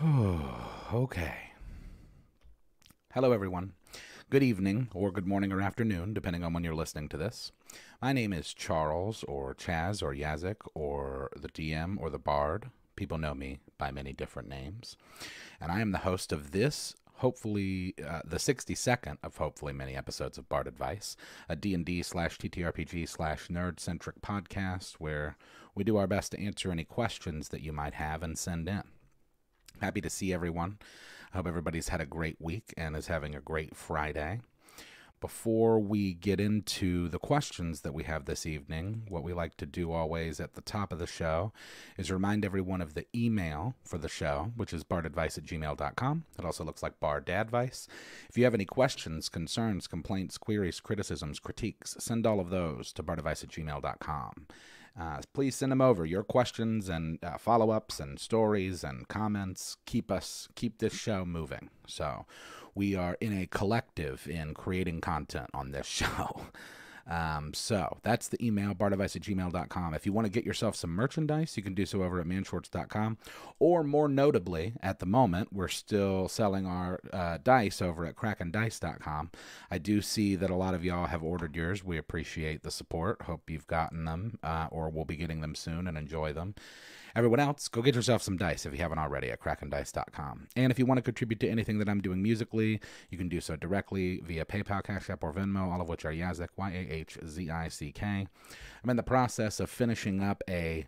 Okay. Hello, everyone. Good evening, or good morning, or afternoon, depending on when you're listening to this. My name is Charles, or Chaz, or Yazik, or the DM, or the Bard. People know me by many different names. And I am the host of this, hopefully, the 62nd of hopefully many episodes of Bard Advice, a D&D/TTRPG/nerd-centric podcast where we do our best to answer any questions that you might have and send in. Happy to see everyone. I hope everybody's had a great week and is having a great Friday. Before we get into the questions that we have this evening, what we like to do always at the top of the show is remind everyone of the email for the show, which is bardadvice@gmail.com. It also looks like bardadvice. If you have any questions, concerns, complaints, queries, criticisms, critiques, send all of those to bardadvice@gmail.com. Please send them over. Your questions and follow-ups and stories and comments keep this show moving. So we are in a collective in creating content on this show. So that's the email, bardadvice@gmail.com. If you want to get yourself some merchandise, you can do so over at manshorts.com. Or more notably, at the moment, we're still selling our dice over at krakendice.com. I do see that a lot of y'all have ordered yours. We appreciate the support. Hope you've gotten them or will be getting them soon and enjoy them. Everyone else, go get yourself some dice if you haven't already at krakendice.com. And if you want to contribute to anything that I'm doing musically, you can do so directly via PayPal, Cash App, or Venmo, all of which are Yazik, YAHZICK. I'm in the process of finishing up a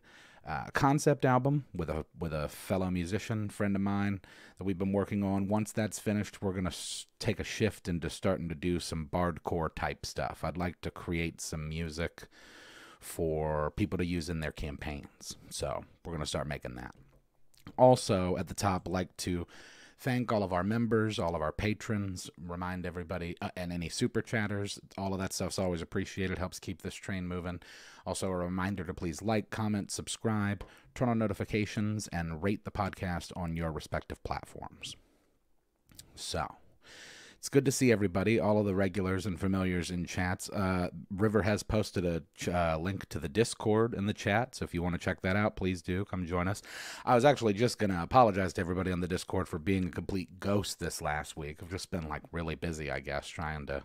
concept album with a fellow musician friend of mine that we've been working on. Once that's finished, we're going to take a shift into starting to do some bardcore type stuff. I'd like to create some music for people to use in their campaigns. So we're going to start making that. Also, at the top, I'd like to thank all of our members, all of our patrons, remind everybody, and any super chatters. All of that stuff's always appreciated, helps keep this train moving. Also, a reminder to please like, comment, subscribe, turn on notifications, and rate the podcast on your respective platforms. So it's good to see everybody, all of the regulars and familiars in chats. River has posted a link to the Discord in the chat, so if you want to check that out, please do. Come join us. I was actually just going to apologize to everybody on the Discord for being a complete ghost this last week. I've just been, really busy, I guess, trying to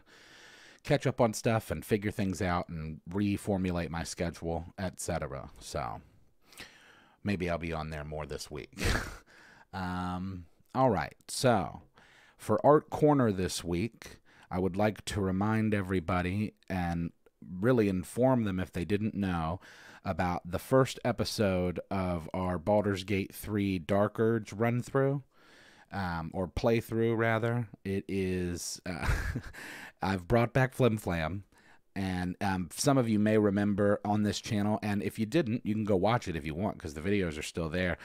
catch up on stuff and figure things out and reformulate my schedule, etc. So maybe I'll be on there more this week. All right, so for Art Corner this week, I would like to remind everybody and really inform them if they didn't know about the first episode of our Baldur's Gate 3 Dark Urge run-through, or playthrough, rather. It is, I've brought back Flam, and some of you may remember on this channel, and if you didn't, you can go watch it if you want, because the videos are still there.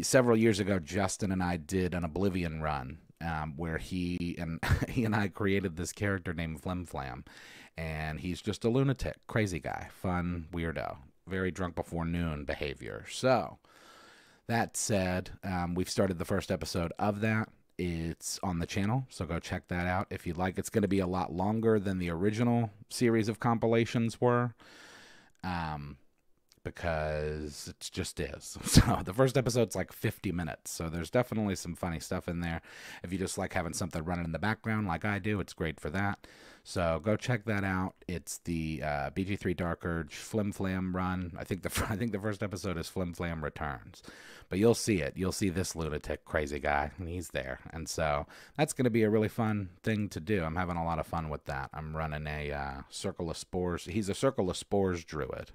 Several years ago, Justin and I did an Oblivion run, where he and I created this character named Flam, and he's just a lunatic, crazy guy, fun weirdo, very drunk before noon behavior. So that said, we've started the first episode of that. It's on the channel, so go check that out if you'd like. It's going to be a lot longer than the original series of compilations were, because it just is. So the first episode's like 50 minutes, so there's definitely some funny stuff in there. If you just like having something running in the background like I do, it's great for that. So go check that out. It's the BG3 Dark Urge Flim run. I think the first episode is Flim Returns. But you'll see it. You'll see this lunatic crazy guy, and he's there. And so that's going to be a really fun thing to do. I'm having a lot of fun with that. I'm running a Circle of Spores. He's a Circle of Spores druid.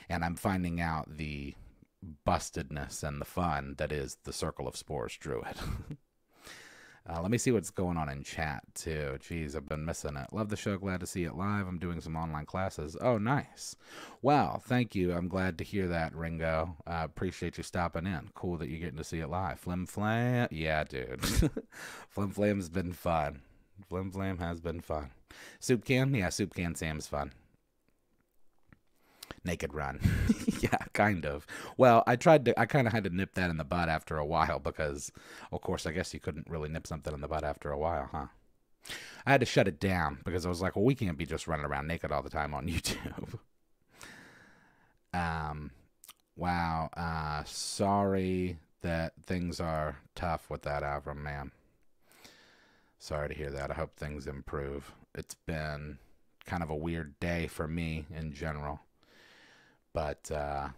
And I'm finding out the bustedness and the fun that is the Circle of Spores druid. Let me see what's going on in chat, too. Jeez, I've been missing it. Love the show. Glad to see it live. I'm doing some online classes. Oh, nice. Well, thank you. I'm glad to hear that, Ringo. Appreciate you stopping in. Cool that you're getting to see it live. Flim. Yeah, dude. Flim's been fun. Flim has been fun. Soup Can? Yeah, Soup Can Sam's fun. Naked Run. Yeah, kind of. Well, I kind of had to nip that in the bud after a while because, of course, I guess you couldn't really nip something in the bud after a while, huh? I had to shut it down because I was like, well, we can't be just running around naked all the time on YouTube. Wow. Sorry that things are tough with that, Avram, man. Sorry to hear that. I hope things improve. It's been kind of a weird day for me in general. But, yeah.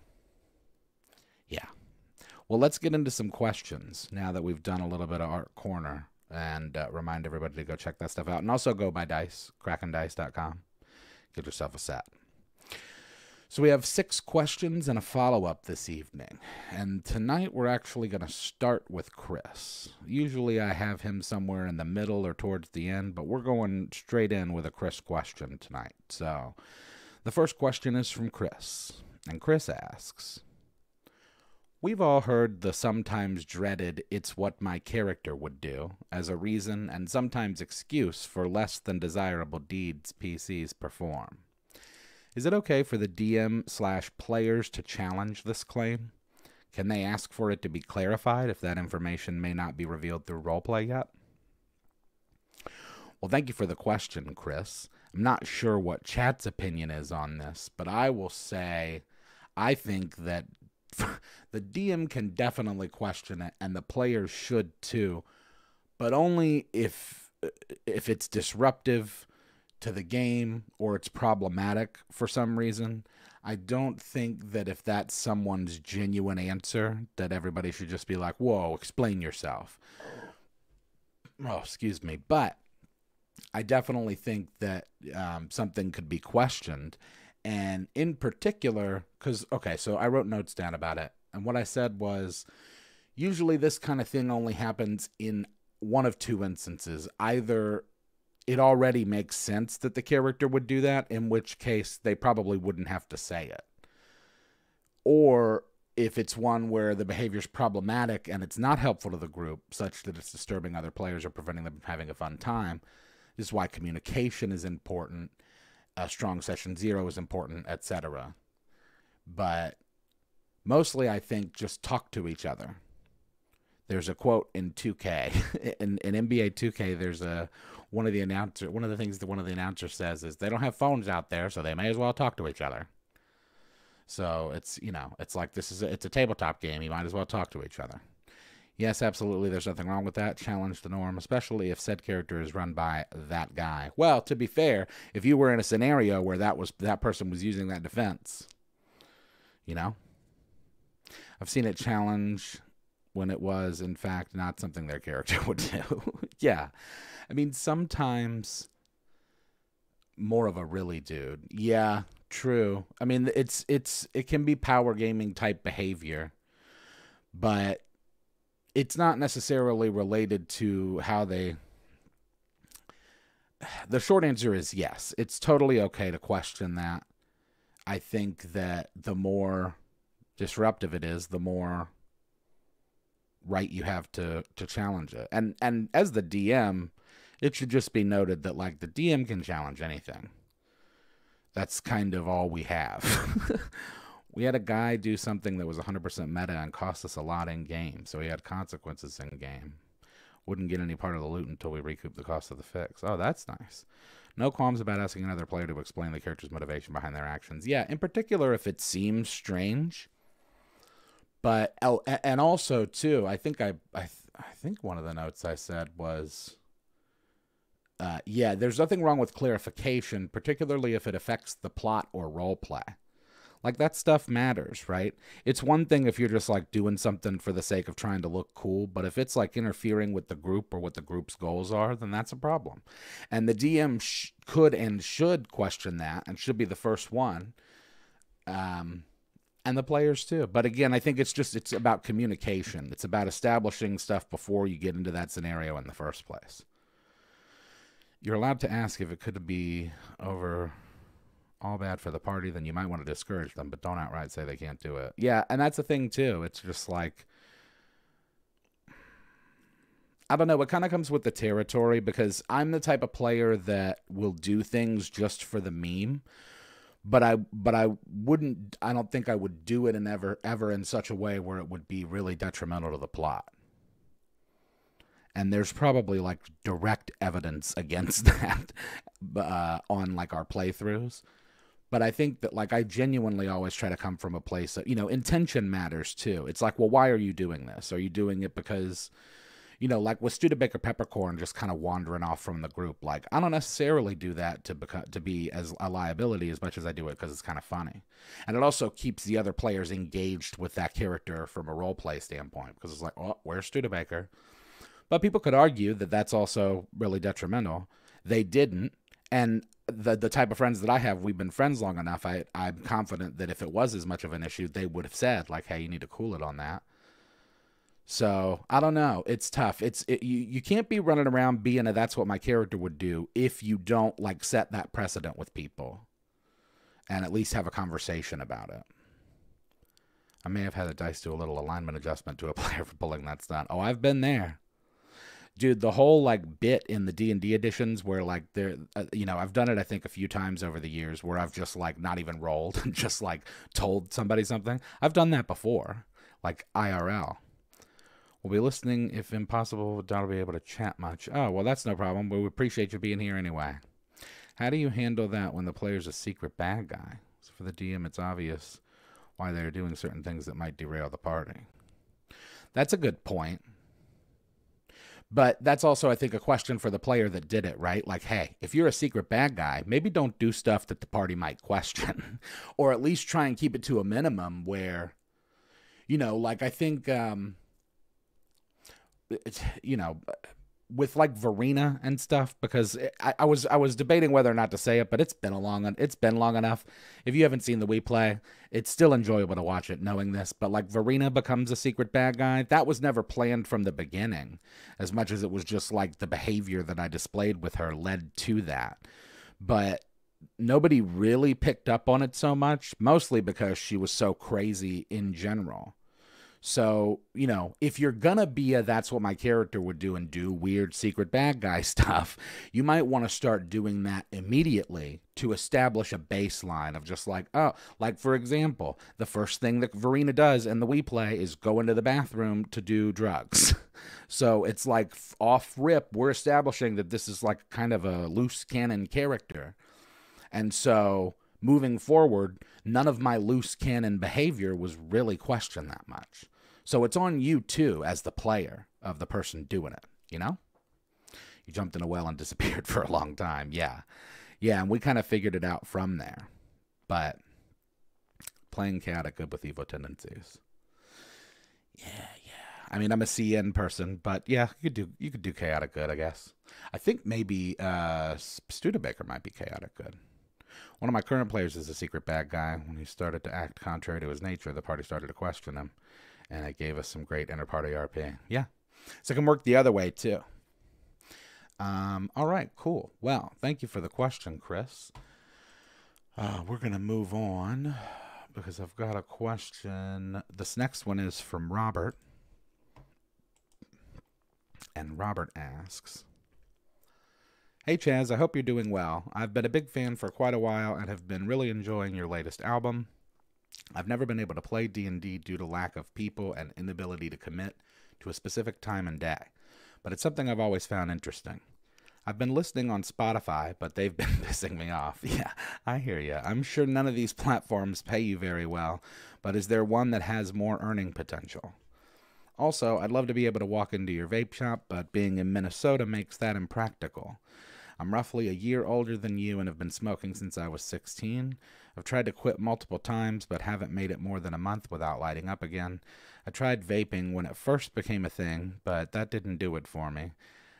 Well, let's get into some questions now that we've done a little bit of Art Corner. And remind everybody to go check that stuff out. And also go buy dice, krakendice.com. Get yourself a set. So we have 6 questions and a follow-up this evening. And tonight we're actually going to start with Chris. Usually I have him somewhere in the middle or towards the end, but we're going straight in with a Chris question tonight. So the first question is from Chris. And Chris asks, we've all heard the sometimes dreaded "it's what my character would do" as a reason and sometimes excuse for less than desirable deeds PCs perform. Is it okay for the DM/players to challenge this claim? Can they ask for it to be clarified if that information may not be revealed through roleplay yet? Well, thank you for the question, Chris. I'm not sure what chat's opinion is on this, but I will say I think that the DM can definitely question it, and the players should too, but only if it's disruptive to the game or it's problematic for some reason. I don't think that if that's someone's genuine answer that everybody should just be like, whoa, explain yourself. Oh, excuse me. But I definitely think that something could be questioned. And in particular, because, okay, so I wrote notes down about it. And what I said was, usually this kind of thing only happens in one of 2 instances. Either it already makes sense that the character would do that, in which case they probably wouldn't have to say it. Or if it's one where the behavior is problematic and it's not helpful to the group, such that it's disturbing other players or preventing them from having a fun time. This is why communication is important. A strong session 0 is important, etc. But mostly I think just talk to each other. There's a quote in 2K. in NBA 2K, there's one of the things that one of the announcers says is they don't have phones out there, so they may as well talk to each other. So it's, it's like it's a tabletop game. You might as well talk to each other. Yes, absolutely. There's nothing wrong with that. Challenge the norm, especially if said character is run by that guy. Well, to be fair, if you were in a scenario where that person was using that defense, I've seen it challenge when it was, in fact, not something their character would do. Yeah. I mean, sometimes more of a really dude. Yeah, true. I mean, it can be power gaming type behavior, but it's not necessarily related to how they... The short answer is yes. It's totally okay to question that. I think that the more disruptive it is, the more right you have to challenge it. And as the DM, it should just be noted that, like, the DM can challenge anything. That's kind of all we have. We had a guy do something that was 100% meta and cost us a lot in game, so he had consequences in game. Wouldn't get any part of the loot until we recoup the cost of the fix. Oh, that's nice. No qualms about asking another player to explain the character's motivation behind their actions. Yeah, in particular if it seems strange. But and also too, I think one of the notes I said was, yeah, there's nothing wrong with clarification, particularly if it affects the plot or role play. Like, that stuff matters, right? It's one thing if you're just, like, doing something for the sake of trying to look cool, but if it's, like, interfering with the group or what the group's goals are, then that's a problem. And the DM could and should question that and should be the first one. And the players, too. But, again, I think it's about communication. It's about establishing stuff before you get into that scenario in the first place. You're allowed to ask if it could be over... all bad for the party, then you might want to discourage them, but don't outright say they can't do it. Yeah, and that's the thing, too. It's just like, I don't know, it kind of comes with the territory, because I'm the type of player that will do things just for the meme, but I don't think I would do it ever in such a way where it would be really detrimental to the plot. And there's probably, like, direct evidence against that on, like, our playthroughs. But I think that, like, I genuinely always try to come from a place that, intention matters too. It's like, well, why are you doing this? Are you doing it because, like with Studebaker Peppercorn just kind of wandering off from the group? Like, I don't necessarily do that to be as a liability as much as I do it because it's kind of funny. And it also keeps the other players engaged with that character from a role play standpoint, because it's like, oh, where's Studebaker? But people could argue that that's also really detrimental. They didn't. And the type of friends that I have, we've been friends long enough, I'm confident that if it was as much of an issue, they would have said, like, hey, you need to cool it on that. So, I don't know. It's tough. You can't be running around being that's what my character would do if you don't, like, set that precedent with people and at least have a conversation about it. I may have had the dice do a little alignment adjustment to a player for pulling that stunt. Oh, I've been there. Dude, the whole, like, bit in the D&D editions where, like, I've done it, I think, a few times over the years where I've just, like, not even rolled and just, like, told somebody something. I've done that before, like, IRL. We'll be listening if impossible. Don't be able to chat much. Oh, well, that's no problem. We appreciate you being here anyway. How do you handle that when the player's a secret bad guy? So for the DM, it's obvious why they're doing certain things that might derail the party. That's a good point. But that's also, I think, a question for the player that did it, right? Like, hey, if you're a secret bad guy, maybe don't do stuff that the party might question. Or at least try and keep it to a minimum where, like, I think, with, like, Verena and stuff, because I was debating whether or not to say it, but it's been long enough. If you haven't seen the We Play, it's still enjoyable to watch it knowing this. But, like, Verena becomes a secret bad guy. That was never planned from the beginning, as much as it was just, like, the behavior that I displayed with her led to that. But nobody really picked up on it so much, mostly because she was so crazy in general. So, if you're gonna be that's what my character would do and do weird secret bad guy stuff, you might want to start doing that immediately to establish a baseline of just like, oh, like, for example, the first thing that Verena does in the We Play is go into the bathroom to do drugs. So it's like off rip, we're establishing that this is like kind of a loose cannon character. And so moving forward, none of my loose cannon behavior was really questioned that much. So it's on you, too, as the player of the person doing it, You jumped in a well and disappeared for a long time. Yeah. Yeah, and we kind of figured it out from there. But playing chaotic good with Evo tendencies. Yeah. I mean, I'm a CN person, but yeah, you could do chaotic good, I guess. I think maybe Studebaker might be chaotic good. One of my current players is a secret bad guy. When he started to act contrary to his nature, the party started to question him. And it gave us some great inter-party RP. Yeah. So it can work the other way, too. All right, cool. Well, thank you for the question, Chris. We're going to move on because I've got a question. This next one is from Robert. And Robert asks, hey, Chaz, I hope you're doing well. I've been a big fan for quite a while and have been really enjoying your latest album. I've never been able to play D&D due to lack of people and inability to commit to a specific time and day, but it's something I've always found interesting. I've been listening on Spotify, but they've been pissing me off. Yeah, I hear you. I'm sure none of these platforms pay you very well, but is there one that has more earning potential? Also, I'd love to be able to walk into your vape shop, but being in Minnesota makes that impractical. I'm roughly a year older than you and have been smoking since I was 16. I've tried to quit multiple times, but haven't made it more than a month without lighting up again. I tried vaping when it first became a thing, but that didn't do it for me.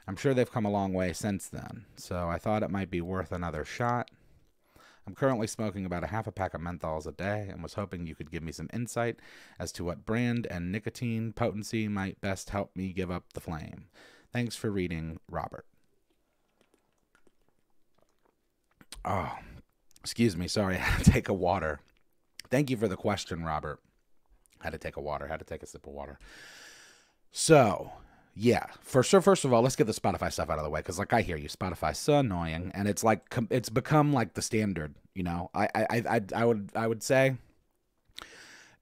I'm sure they've come a long way since then, so I thought it might be worth another shot. I'm currently smoking about a half a pack of menthols a day and was hoping you could give me some insight as to what brand and nicotine potency might best help me give up the flame. Thanks for reading, Robert. Oh, excuse me. Sorry, I had to take a water. Thank you for the question, Robert. Had to take a sip of water. So, yeah. First of all, let's get the Spotify stuff out of the way, because, like, I hear you. Spotify's so annoying, and it's like it's become like the standard. I would say,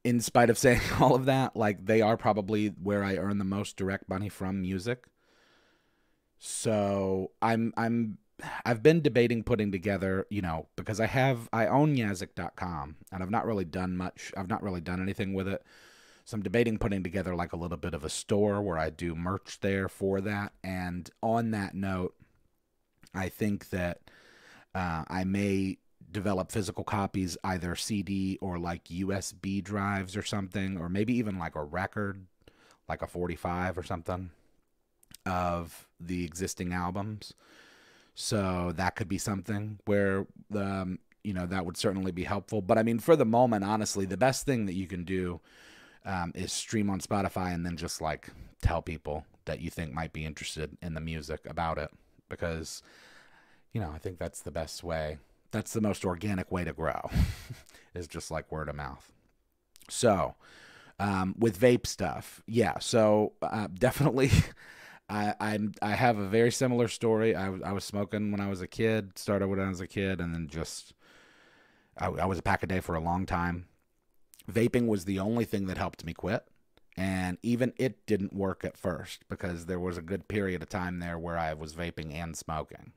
in spite of saying all of that, like, they are probably where I earn the most direct money from music. So I'm I've been debating putting together, you know, because I own Yazik.com, and I've not really done much. I've not really done anything with it. So I'm debating putting together like a little bit of a store where I do merch there for that. And on that note, I think that I may develop physical copies, either CD or like USB drives or something, or maybe even like a record, like a 45 or something of the existing albums. So that could be something where you know, that would certainly be helpful. But I mean, for the moment, honestly, the best thing that you can do is stream on Spotify and then just like tell people that you think might be interested in the music about it, because you know, I think that's the best way. That's the most organic way to grow is just like word of mouth. So with vape stuff, yeah. So definitely, I have a very similar story. I was smoking when I was a kid. Started when I was a kid, and then just I was a pack a day for a long time. Vaping was the only thing that helped me quit, and even it didn't work at first because there was a good period of time there where I was vaping and smoking.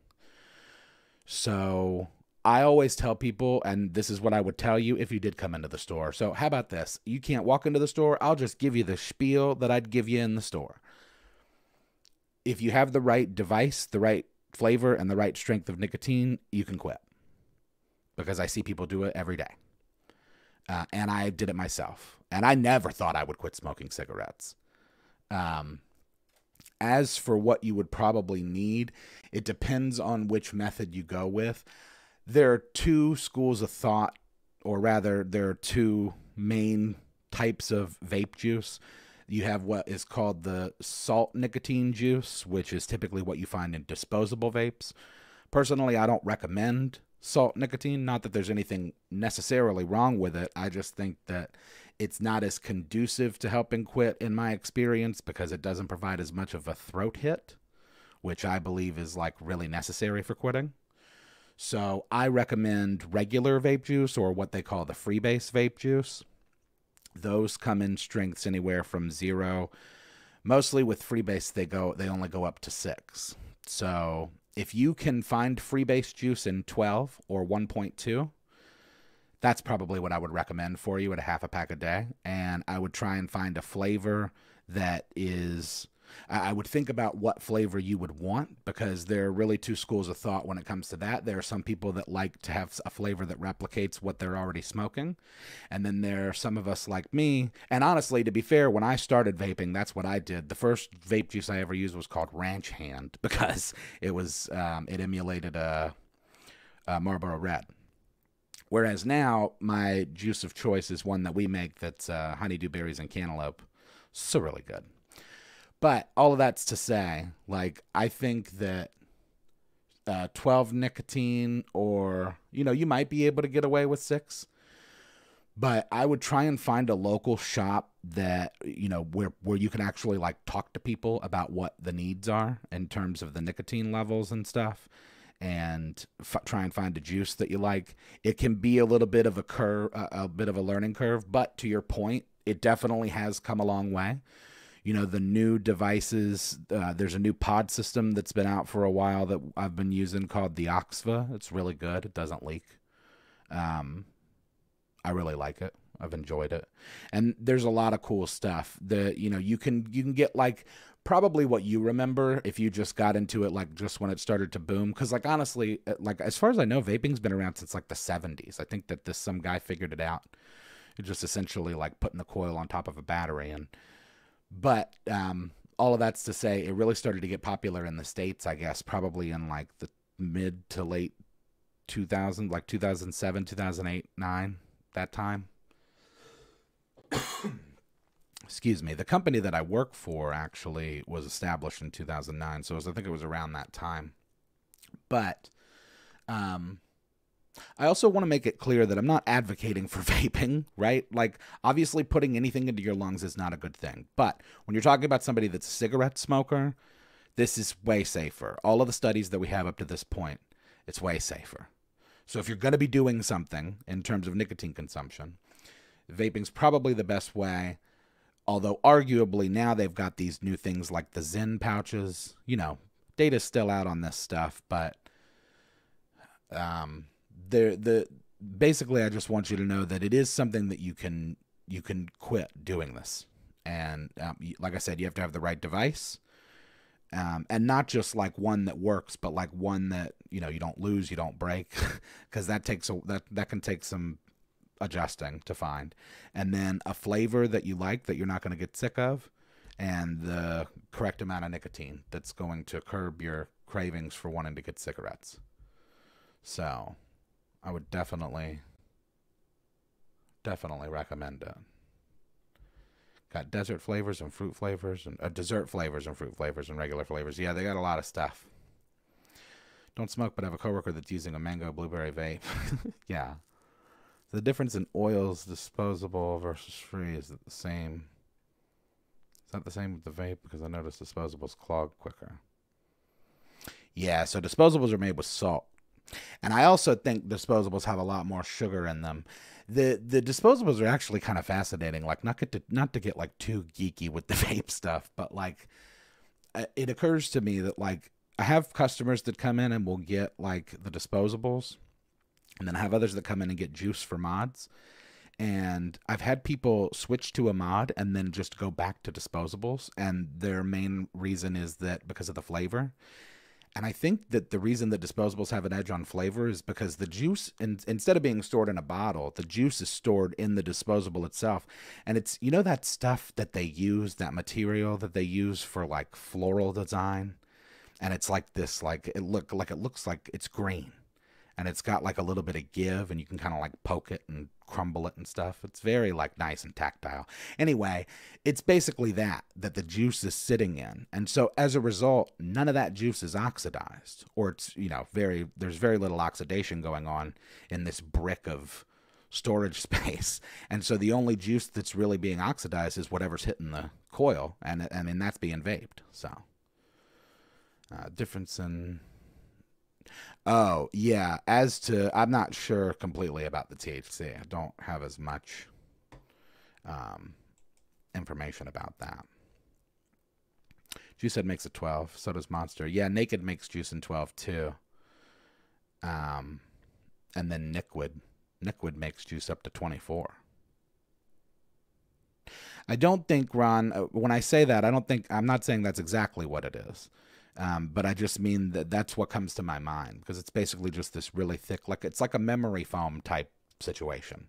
So I always tell people, and this is what I would tell you if you did come into the store. So how about this? You can't walk into the store. I'll just give you the spiel that I'd give you in the store. If you have the right device, the right flavor, and the right strength of nicotine, you can quit. Because I see people do it every day. And I did it myself. And I never thought I would quit smoking cigarettes. As for what you would probably need, it depends on which method you go with. There are two schools of thought, or rather, there are two main types of vape juice. You have what is called the salt nicotine juice, which is typically what you find in disposable vapes. Personally, I don't recommend salt nicotine. Not that there's anything necessarily wrong with it. I just think that it's not as conducive to helping quit in my experience because it doesn't provide as much of a throat hit, which I believe is like really necessary for quitting. So I recommend regular vape juice, or what they call the freebase vape juice. Those come in strengths anywhere from 0. Mostly with freebase, they only go up to 6. So if you can find freebase juice in 12 or 1.2, that's probably what I would recommend for you at a half a pack a day. And I would try and find a flavor that is, I would think about what flavor you would want, because there are really two schools of thought when it comes to that. There are some people that like to have a flavor that replicates what they're already smoking. And then there are some of us like me. And honestly, to be fair, when I started vaping, that's what I did. The first vape juice I ever used was called Ranch Hand, because it was, it emulated a Marlboro Red. Whereas now, my juice of choice is one that we make that's honeydew berries and cantaloupe. So really good. But all of that's to say, like, I think that 12 nicotine, or, you know, you might be able to get away with 6. But I would try and find a local shop that, you know, where you can actually, like, talk to people about what the needs are in terms of the nicotine levels and stuff. And try and find a juice that you like. It can be a little bit of a bit of a learning curve, but to your point, it definitely has come a long way. You know, the new devices, there's a new pod system that's been out for a while that I've been using called the Oxva. It's really good. It doesn't leak. I really like it. I've enjoyed it. And there's a lot of cool stuff that, you know, you can get like probably what you remember if you just got into it, like just when it started to boom. Because like, honestly, like as far as I know, vaping's been around since like the 70s. I think that some guy figured it out. It's just essentially like putting the coil on top of a battery. But all of that's to say, it really started to get popular in the States, I guess, probably in like the mid to late 2000, like 2007, 2008, 9, that time. Excuse me. The company that I work for actually was established in 2009, so I think it was around that time. But I also want to make it clear that I'm not advocating for vaping, right? Like, obviously, putting anything into your lungs is not a good thing. But when you're talking about somebody that's a cigarette smoker, this is way safer. All of the studies that we have up to this point, it's way safer. So if you're going to be doing something in terms of nicotine consumption, vaping's probably the best way. Although, arguably, now they've got these new things like the Zen pouches. You know, data's still out on this stuff, but Basically, I just want you to know that it is something that you can quit doing this. And like I said, you have to have the right device, and not just like one that works, but like one that you don't lose, you don't break, because that can take some adjusting to find. And then a flavor that you like, that you're not going to get sick of, and the correct amount of nicotine that's going to curb your cravings for wanting to get cigarettes. So I would definitely recommend it. Got desert flavors and fruit flavors, and dessert flavors and fruit flavors and regular flavors. Yeah, they got a lot of stuff. Don't smoke, but have a coworker that's using a mango blueberry vape. Yeah. The difference in oils, disposable versus free, is it the same? Is that the same with the vape? Because I noticed disposables clog quicker. Yeah, so disposables are made with salt. And I also think disposables have a lot more sugar in them. The disposables are actually kind of fascinating. Like, not to get like too geeky with the vape stuff, but like it occurs to me that like I have customers that come in and will get like the disposables, and then I have others that come in and get juice for mods. And I've had people switch to a mod and then just go back to disposables, and their main reason is that because of the flavor. And I think that the reason that disposables have an edge on flavor is because the juice, instead of being stored in a bottle, the juice is stored in the disposable itself. And it's, that stuff that they use, that material that they use for like floral design. And it's like this, like it looks like it's green. And it's got like a little bit of give, and you can kind of like poke it and crumble it and stuff. It's very like nice and tactile. Anyway, it's basically that the juice is sitting in. And so as a result, none of that juice is oxidized, or it's, there's very little oxidation going on in this brick of storage space. And so the only juice that's really being oxidized is whatever's hitting the coil, and that's being vaped. So difference in... Oh, yeah. As to, I'm not sure completely about the THC. I don't have as much information about that. Juice Head makes a 12. So does Monster. Yeah, Naked makes juice in 12 too. And then Nickwood makes juice up to 24. I don't think, Ron, when I say that, I'm not saying that's exactly what it is. But I just mean that that's what comes to my mind, because it's basically just this really thick, it's like a memory foam type situation,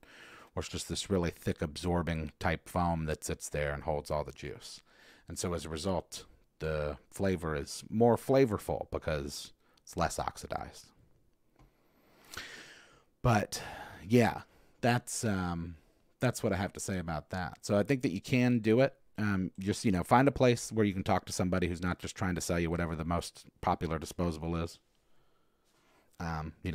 where it's just this really thick absorbing type foam that sits there and holds all the juice. And so as a result, the flavor is more flavorful because it's less oxidized. But yeah, that's what I have to say about that. So I think that you can do it. Just, find a place where you can talk to somebody who's not just trying to sell you whatever the most popular disposable is.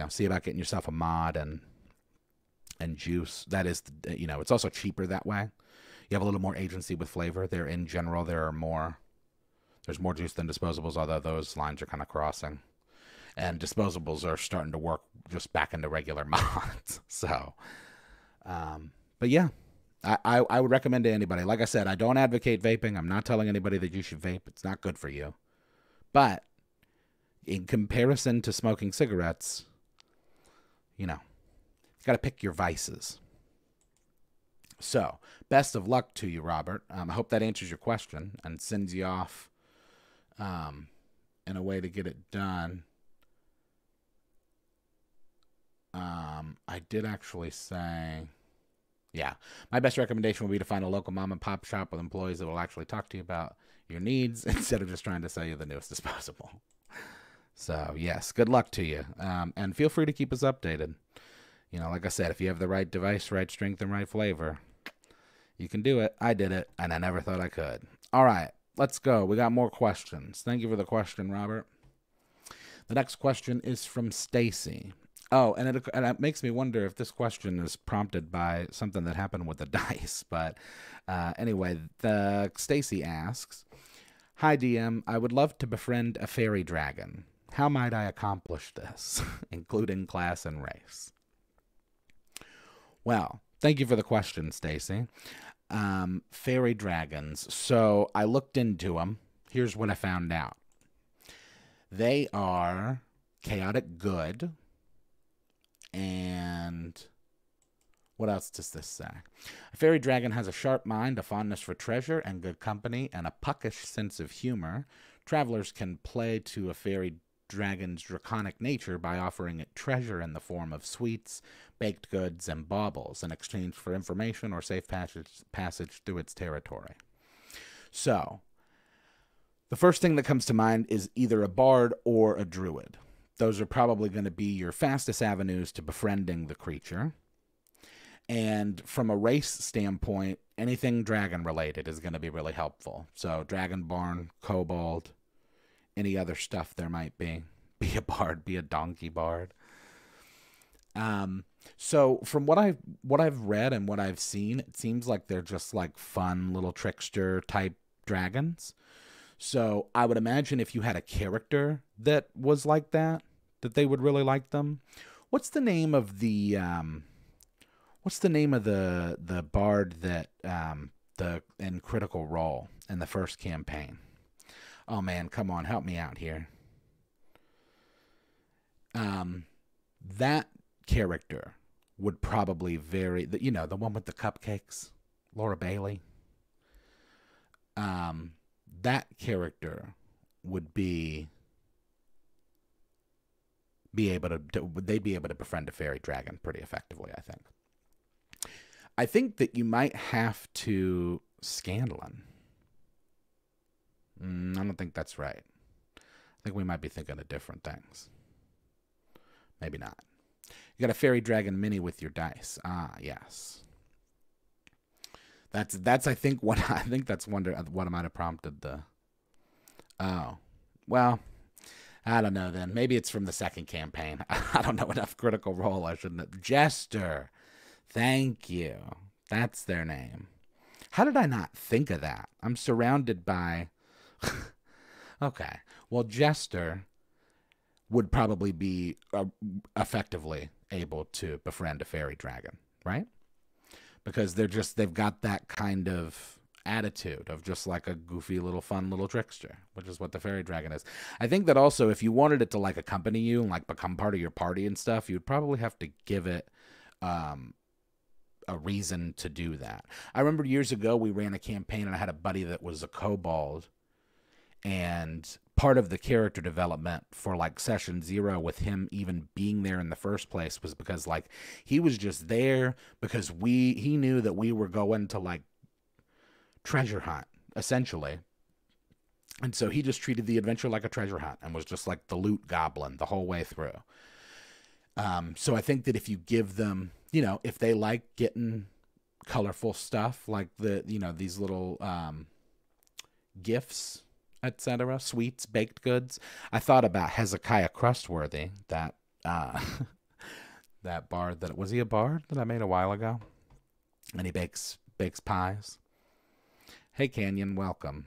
See about getting yourself a mod and juice. That is, it's also cheaper that way. You have a little more agency with flavor. In general, there's more juice than disposables, although those lines are kind of crossing. And disposables are starting to work just back into regular mods. So, but yeah. I would recommend to anybody. Like I said, I don't advocate vaping. I'm not telling anybody that you should vape. It's not good for you. But in comparison to smoking cigarettes, you got to pick your vices. So, best of luck to you, Robert. I hope that answers your question and sends you off in a way to get it done. I did actually say... Yeah, my best recommendation would be to find a local mom and pop shop with employees that will actually talk to you about your needs instead of just trying to sell you the newest disposable. So, yes, good luck to you. And feel free to keep us updated. Like I said, if you have the right device, right strength, and right flavor, you can do it. I did it, and I never thought I could. All right, let's go. We got more questions. Thank you for the question, Robert. The next question is from Stacy. Oh, and it makes me wonder if this question is prompted by something that happened with the dice. But anyway, Stacy asks, "Hi, DM. I would love to befriend a fairy dragon. How might I accomplish this, including class and race?" Well, thank you for the question, Stacy. Fairy dragons. So I looked into them. Here's what I found out. They are chaotic good. And what else does this say? A fairy dragon has a sharp mind, a fondness for treasure and good company, and a puckish sense of humor. Travelers can play to a fairy dragon's draconic nature by offering it treasure in the form of sweets, baked goods, and baubles in exchange for information or safe passage through its territory. So, the first thing that comes to mind is either a bard or a druid. Those are probably going to be your fastest avenues to befriending the creature. And from a race standpoint, anything dragon related is going to be really helpful. So dragonborn, kobold, any other stuff there might be. Be a bard, be a donkey bard. So from what I've read and what I've seen, it seems like they're just like fun little trickster type dragons. So I would imagine if you had a character that was like that they would really like them. What's the name of the bard that in Critical Role in the first campaign? Oh man, come on, help me out here. That character would probably the one with the cupcakes, Laura Bailey. That character would they'd be able to befriend a fairy dragon pretty effectively, I think. I think that you might have to Scandalin. I don't think that's right. I think we might be thinking of different things. Maybe not. You got a fairy dragon mini with your dice. Ah, yes. That's I think what might have prompted the. Oh, well, I don't know then. Maybe it's from the second campaign. I don't know enough Critical Role. I shouldn't have. Jester. Thank you. That's their name. How did I not think of that? I'm surrounded by. Okay. Well, Jester would probably be effectively able to befriend a fairy dragon, right? Because they've got that kind of attitude of just like a goofy little fun little trickster, which is what the fairy dragon is. I think that also if you wanted it to like accompany you and like become part of your party and stuff, you'd probably have to give it a reason to do that. I remember years ago we ran a campaign and I had a buddy that was a kobold, and part of the character development for like session 0 with him even being there in the first place was because like he was just there because he knew that we were going to like treasure hunt essentially, and so he just treated the adventure like a treasure hunt and was just like the loot goblin the whole way through. So I think that if you give them, if they like getting colorful stuff like these little gifts, etc., sweets, baked goods. I thought about Hezekiah Crustworthy, that that bard was he a bard that I made a while ago? And he bakes pies. Hey Canyon, welcome.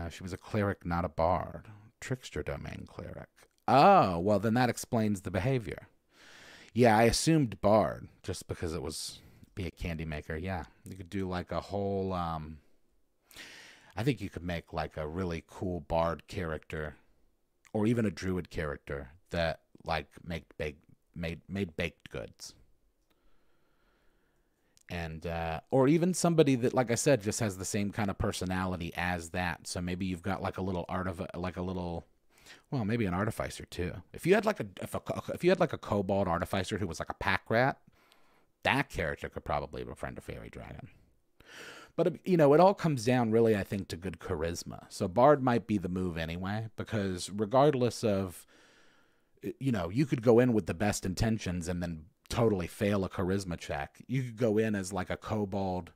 She was a cleric, not a bard. Trickster domain cleric. Oh, well then that explains the behavior. Yeah, I assumed bard just because it was be a candy maker. Yeah, you could do like a whole I think you could make like a really cool bard character or even a druid character that like made baked goods. And or even somebody that, like I said, just has the same kind of personality as that. So maybe you've got like a little maybe an artificer too. If you had like a kobold artificer who was like a pack rat, that character could probably befriend a fairy dragon. But, it all comes down really, I think, to good charisma. So Bard might be the move anyway, because regardless of, you could go in with the best intentions and then totally fail a charisma check. You could go in as like a kobold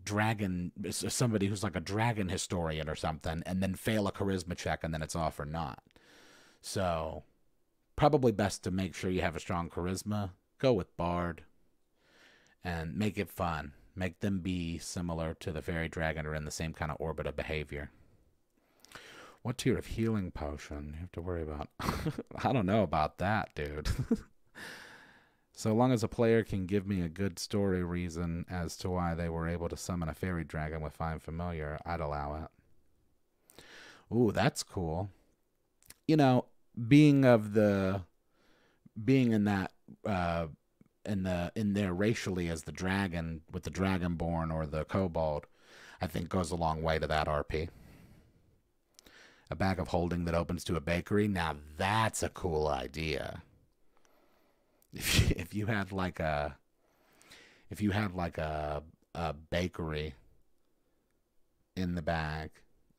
dragon, somebody who's like a dragon historian or something, and then fail a charisma check, and then it's off or not. So probably best to make sure you have a strong charisma. Go with Bard. And make it fun. Make them be similar to the fairy dragon or in the same kind of orbit of behavior. What tier of healing potion you have to worry about? I don't know about that, dude. So long as a player can give me a good story reason as to why they were able to summon a fairy dragon with Find Familiar, I'd allow it. Ooh, that's cool. being of the being in that in there racially as the dragon with the dragonborn or the kobold, I think goes a long way to that RP. A bag of holding that opens to a bakery. Now that's a cool idea. If you had like a a bakery in the bag,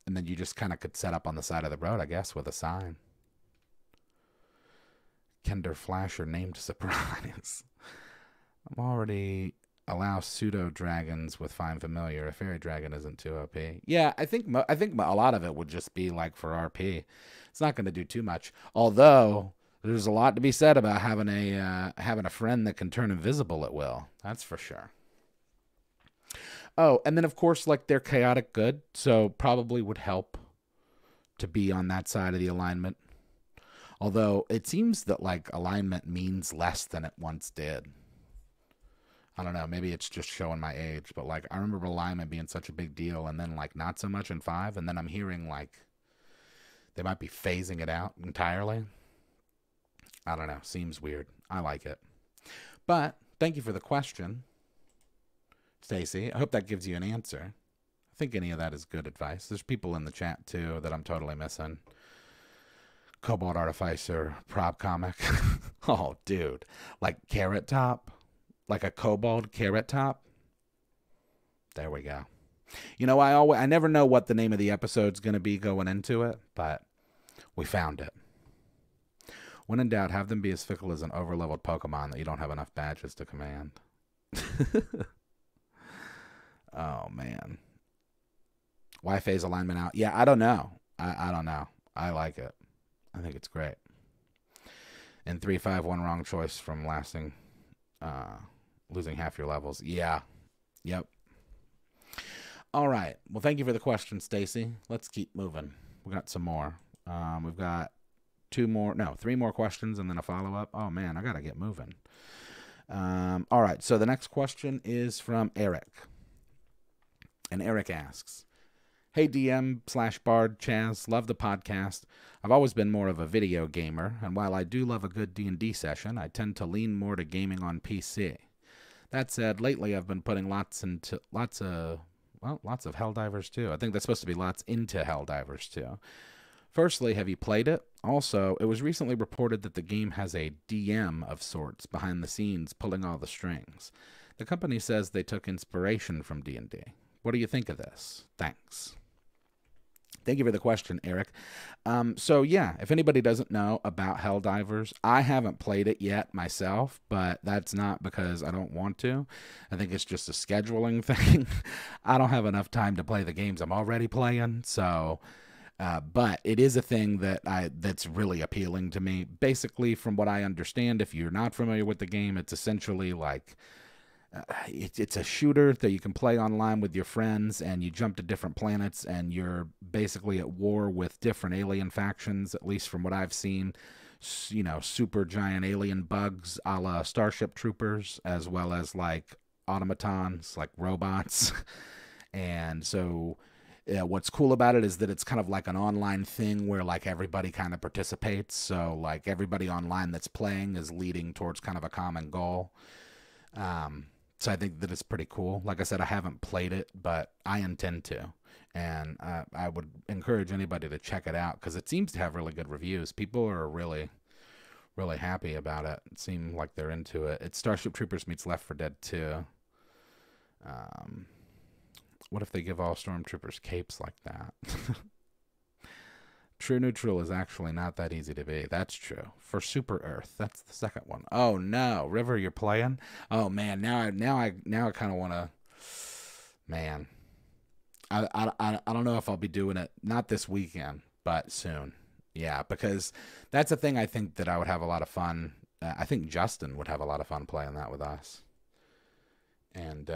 and then you just kind of could set up on the side of the road, I guess, with a sign. Kender Flasher named surprise. I'm already allow pseudo dragons with fine familiar. A fairy dragon isn't too OP. Yeah, I think a lot of it would just be like for RP. It's not going to do too much. Although there's a lot to be said about having a friend that can turn invisible at will. That's for sure. Oh, and then of course, like they're chaotic good, so probably would help to be on that side of the alignment. Although it seems that like alignment means less than it once did. I don't know, maybe it's just showing my age, but like I remember alignment being such a big deal and then like not so much in 5, and then I'm hearing like they might be phasing it out entirely. I don't know, seems weird. I like it. But thank you for the question, Stacy. I hope that gives you an answer. I think any of that is good advice. There's people in the chat too that I'm totally missing. Kobold Artificer prop comic. Oh, dude. Like Carrot Top. Like a Kobold Carrot Top. There we go. You know, I never know what the name of the episode's going to be going into it, but we found it. When in doubt, have them be as fickle as an overleveled Pokemon that you don't have enough badges to command. Oh, man. Why phase alignment out? Yeah, I don't know. I don't know. I like it. I think it's great. And 3-5-1 wrong choice from losing half your levels. Yeah. Yep. All right. Well, thank you for the question, Stacy. Let's keep moving. We got some more. We've got 3 more questions and then a follow-up. Oh, man, I got to get moving. All right. So the next question is from Eric. And Eric asks, hey, DM/Bard Chaz, love the podcast. I've always been more of a video gamer, and while I do love a good D&D session, I tend to lean more to gaming on PC. That said, lately I've been putting lots of Helldivers too. I think that's supposed to be lots into Helldivers too. Firstly, have you played it? Also, it was recently reported that the game has a DM of sorts behind the scenes pulling all the strings. The company says they took inspiration from D&D. What do you think of this? Thanks. Thank you for the question, Eric. So yeah, if anybody doesn't know about Helldivers, I haven't played it yet myself, but that's not because I don't want to. I think it's just a scheduling thing. I don't have enough time to play the games I'm already playing, so... but it is a thing that's really appealing to me. Basically, from what I understand, if you're not familiar with the game, it's essentially like... it's a shooter that you can play online with your friends, and you jump to different planets, and you're basically at war with different alien factions, at least from what I've seen. You know, super giant alien bugs a la Starship Troopers, as well as like automatons, like robots. And so what's cool about it is that it's kind of like an online thing where like everybody kind of participates. So like everybody online that's playing is leading towards kind of a common goal. So I think that it's pretty cool. Like I said, I haven't played it, but I intend to. And I would encourage anybody to check it out because it seems to have really good reviews. People are really, really happy about it. It seems like they're into it. It's Starship Troopers meets Left 4 Dead 2. What if they give all Stormtroopers capes like that? True neutral is actually not that easy to be. That's true. For Super Earth, that's the second one. Oh no, River, you're playing? Oh man, now I kind of want to. Man, I don't know if I'll be doing it. Not this weekend, but soon. Yeah, because that's a thing. I think that I would have a lot of fun. I think Justin would have a lot of fun playing that with us. And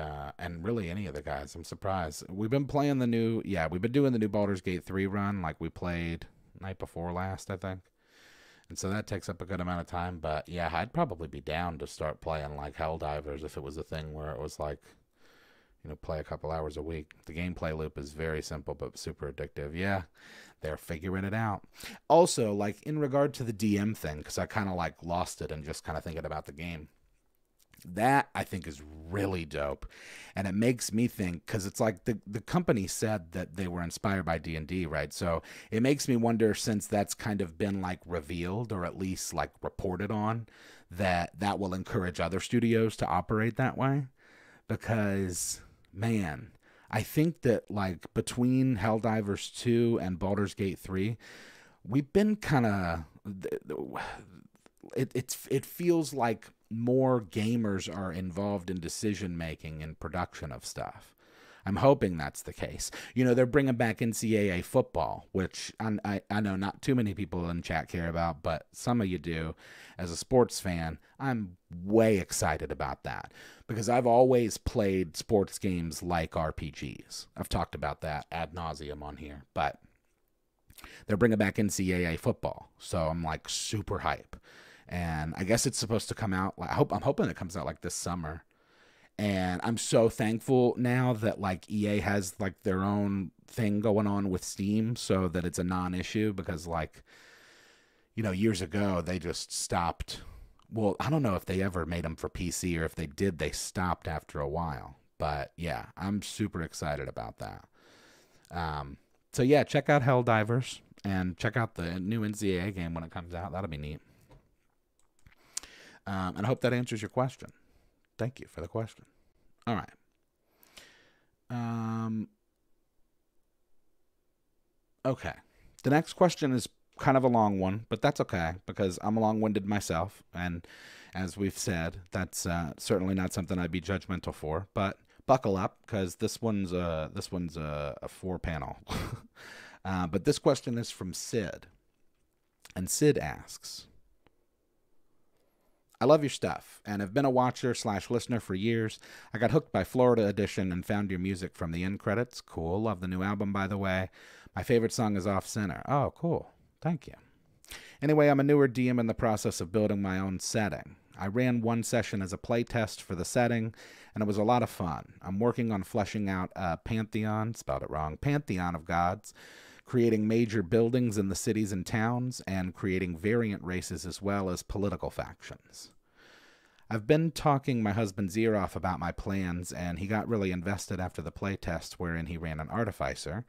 really any of the guys. I'm surprised. We've been playing we've been doing the new Baldur's Gate 3 run, like we played night before last, I think. And so that takes up a good amount of time. But yeah, I'd probably be down to start playing like Helldivers if it was a thing where it was like play a couple hours a week. The gameplay loop is very simple but super addictive. Yeah, they're figuring it out. Also, like in regard to the DM thing, because I kind of like lost it and just kind of thinking about the game. That I think is really dope, and it makes me think, because it's like the company said that they were inspired by D&D, right? So it makes me wonder, since that's kind of been like revealed or at least like reported on, that will encourage other studios to operate that way. Because man, I think that like between Helldivers 2 and Baldur's Gate 3, we've been kind of it feels like more gamers are involved in decision making and production of stuff. I'm hoping that's the case. They're bringing back NCAA football, which I know not too many people in chat care about, but some of you do. As a sports fan, I'm way excited about that, because I've always played sports games like RPGs. I've talked about that ad nauseum on here, but they're bringing back NCAA football, so I'm like super hype. And I guess it's supposed to come out. I'm hoping it comes out like this summer. And I'm so thankful now that like EA has like their own thing going on with Steam, so that it's a non-issue, because like, years ago they just stopped. Well, I don't know if they ever made them for PC, or if they did, they stopped after a while. But yeah, I'm super excited about that. So yeah, check out Helldivers and check out the new NCAA game when it comes out. That'll be neat. And I hope that answers your question. Thank you for the question. All right. Okay. The next question is kind of a long one, but that's okay, because I'm long-winded myself. And as we've said, that's certainly not something I'd be judgmental for. But buckle up, because this one's a 4-panel. But this question is from Sid. And Sid asks, I love your stuff, and have been a watcher/listener for years. I got hooked by Florida Edition and found your music from the end credits. Cool. Love the new album, by the way. My favorite song is Off Center. Oh, cool. Thank you. Anyway, I'm a newer DM in the process of building my own setting. I ran one session as a playtest for the setting, and it was a lot of fun. I'm working on fleshing out a pantheon, spelled it wrong, pantheon of gods, creating major buildings in the cities and towns, and creating variant races as well as political factions. I've been talking my husband's ear off about my plans, and he got really invested after the playtest wherein he ran an artificer.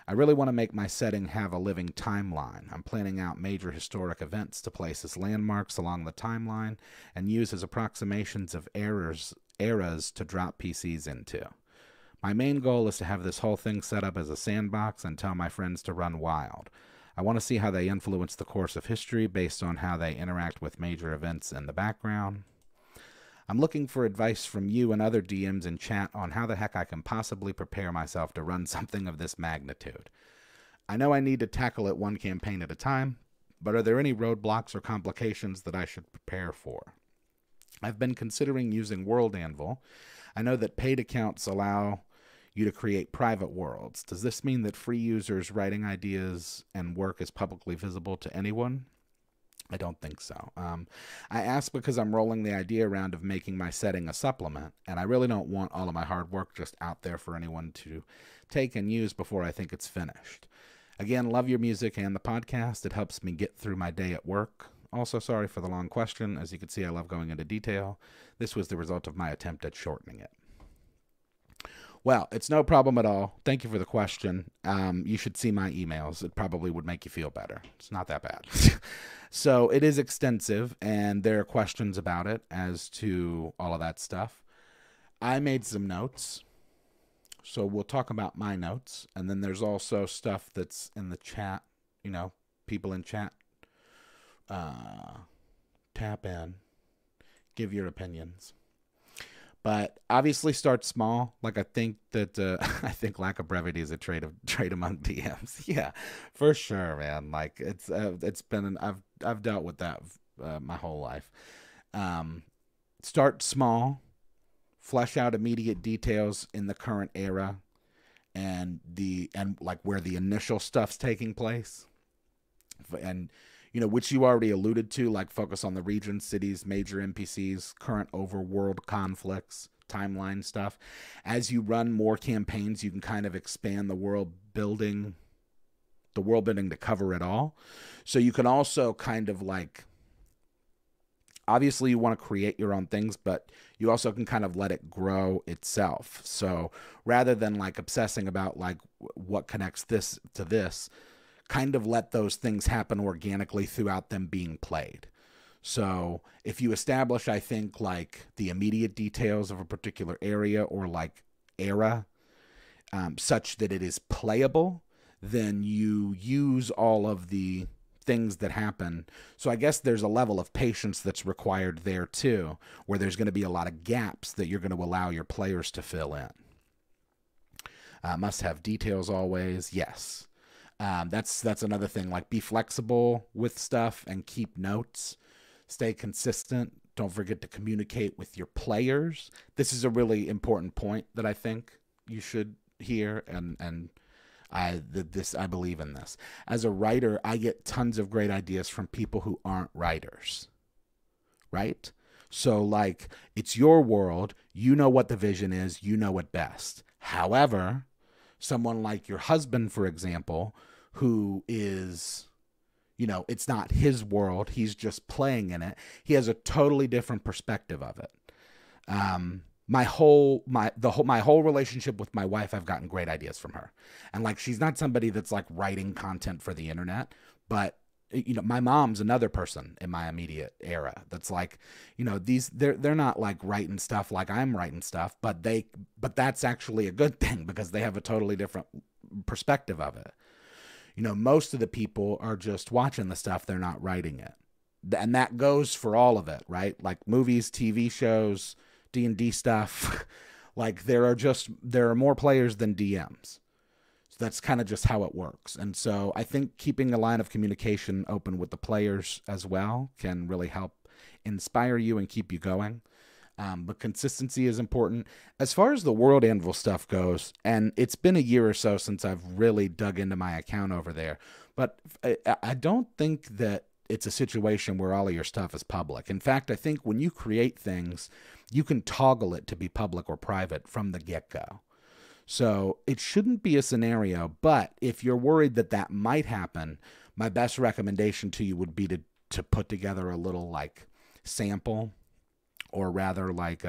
I really want to make my setting have a living timeline. I'm planning out major historic events to place as landmarks along the timeline and use as approximations of eras to drop PCs into. My main goal is to have this whole thing set up as a sandbox and tell my friends to run wild. I want to see how they influence the course of history based on how they interact with major events in the background. I'm looking for advice from you and other DMs in chat on how the heck I can possibly prepare myself to run something of this magnitude. I know I need to tackle it one campaign at a time, but are there any roadblocks or complications that I should prepare for? I've been considering using World Anvil. I know that paid accounts allow you to create private worlds. Does this mean that free users writing ideas and work is publicly visible to anyone? I don't think so. I ask because I'm rolling the idea around of making my setting a supplement, and I really don't want all of my hard work just out there for anyone to take and use before I think it's finished. Again, love your music and the podcast. It helps me get through my day at work. Also, sorry for the long question. As you can see, I love going into detail. This was the result of my attempt at shortening it. Well, it's no problem at all. Thank you for the question. You should see my emails. It probably would make you feel better. It's not that bad. So it is extensive, and there are questions about it as to all of that stuff. I made some notes, so we'll talk about my notes. And then there's also stuff that's in the chat, people in chat. Tap in, give your opinions. But obviously start small. Like I think that I think lack of brevity is a trait among DMs. Yeah, for sure, man. Like it's been I've dealt with that my whole life. Start small, flesh out immediate details in the current era, and like where the initial stuff's taking place, and which you already alluded to, like focus on the region, cities, major NPCs, current overworld conflicts, timeline stuff. As you run more campaigns, you can kind of expand the world building to cover it all. So you can also kind of like, obviously you want to create your own things, but you also can kind of let it grow itself. So rather than like obsessing about like what connects this to this, kind of let those things happen organically throughout them being played. So if you establish, I think, like the immediate details of a particular area or like era, such that it is playable, then you use all of the things that happen. So I guess there's a level of patience that's required there too, where there's going to be a lot of gaps that you're going to allow your players to fill in. Must have details always. Yes. That's another thing. Like, be flexible with stuff and keep notes. Stay consistent. Don't forget to communicate with your players. This is a really important point that I think you should hear, and I believe in this. As a writer, I get tons of great ideas from people who aren't writers, right? So, like, it's your world. You know what the vision is. You know it best. However, someone like your husband, for example, who is, you know, it's not his world. He's just playing in it. He has a totally different perspective of it. My whole relationship with my wife, I've gotten great ideas from her. And like, she's not somebody that's like writing content for the internet, but you know, my mom's another person in my immediate era that's like, you know, they're not like writing stuff like I'm writing stuff, but that's actually a good thing because they have a totally different perspective of it. You know, most of the people are just watching the stuff, they're not writing it. And that goes for all of it, right? Like movies, TV shows, D&D stuff. Like there are more players than DMs. So that's kind of just how it works. And so I think keeping a line of communication open with the players as well can really help inspire you and keep you going. But consistency is important. As far as the World Anvil stuff goes, and it's been a year or so since I've really dug into my account over there, but I don't think that it's a situation where all of your stuff is public. In fact, I think when you create things, you can toggle it to be public or private from the get-go. So it shouldn't be a scenario, but if you're worried that that might happen, my best recommendation to you would be to put together a little like sample, or rather like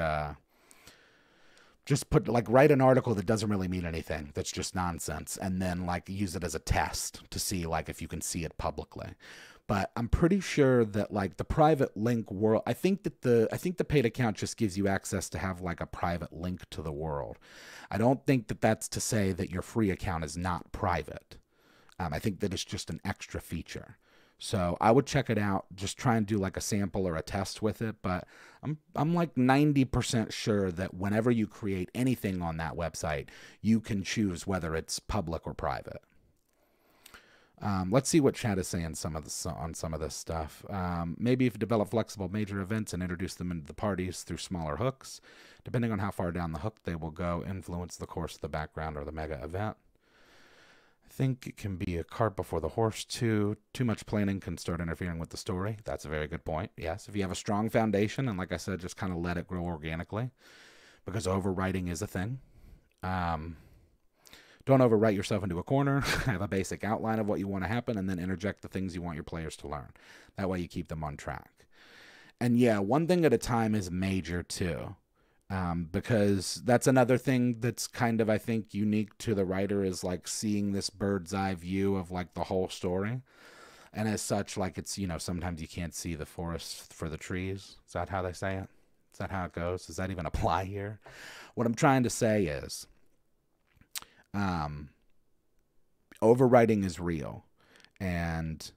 just write an article that doesn't really mean anything, that's just nonsense, and then like use it as a test to see like if you can see it publicly. But I'm pretty sure that like the private link world, I think the paid account just gives you access to have like a private link to the world. I don't think that that's to say that your free account is not private. I think that it's just an extra feature. So I would check it out, just try and do like a sample or a test with it. But I'm like 90% sure that whenever you create anything on that website, you can choose whether it's public or private. Let's see what chat is saying on some of this stuff. Maybe if you develop flexible major events and introduce them into the parties through smaller hooks, depending on how far down the hook they will go, influence the course of the background or the mega event. I think it can be a cart before the horse too. Too much planning can start interfering with the story. That's a very good point. Yes, if you have a strong foundation, and like I said, just kind of let it grow organically, because overwriting is a thing. Don't overwrite yourself into a corner. Have a basic outline of what you want to happen, and then interject the things you want your players to learn. That way you keep them on track. And yeah, one thing at a time is major too. Because that's another thing that's kind of, I think, unique to the writer, is like seeing this bird's eye view of like the whole story. And as such, like it's, you know, sometimes you can't see the forest for the trees. Is that how they say it? Is that how it goes? Does that even apply here? What I'm trying to say is, overwriting is real, and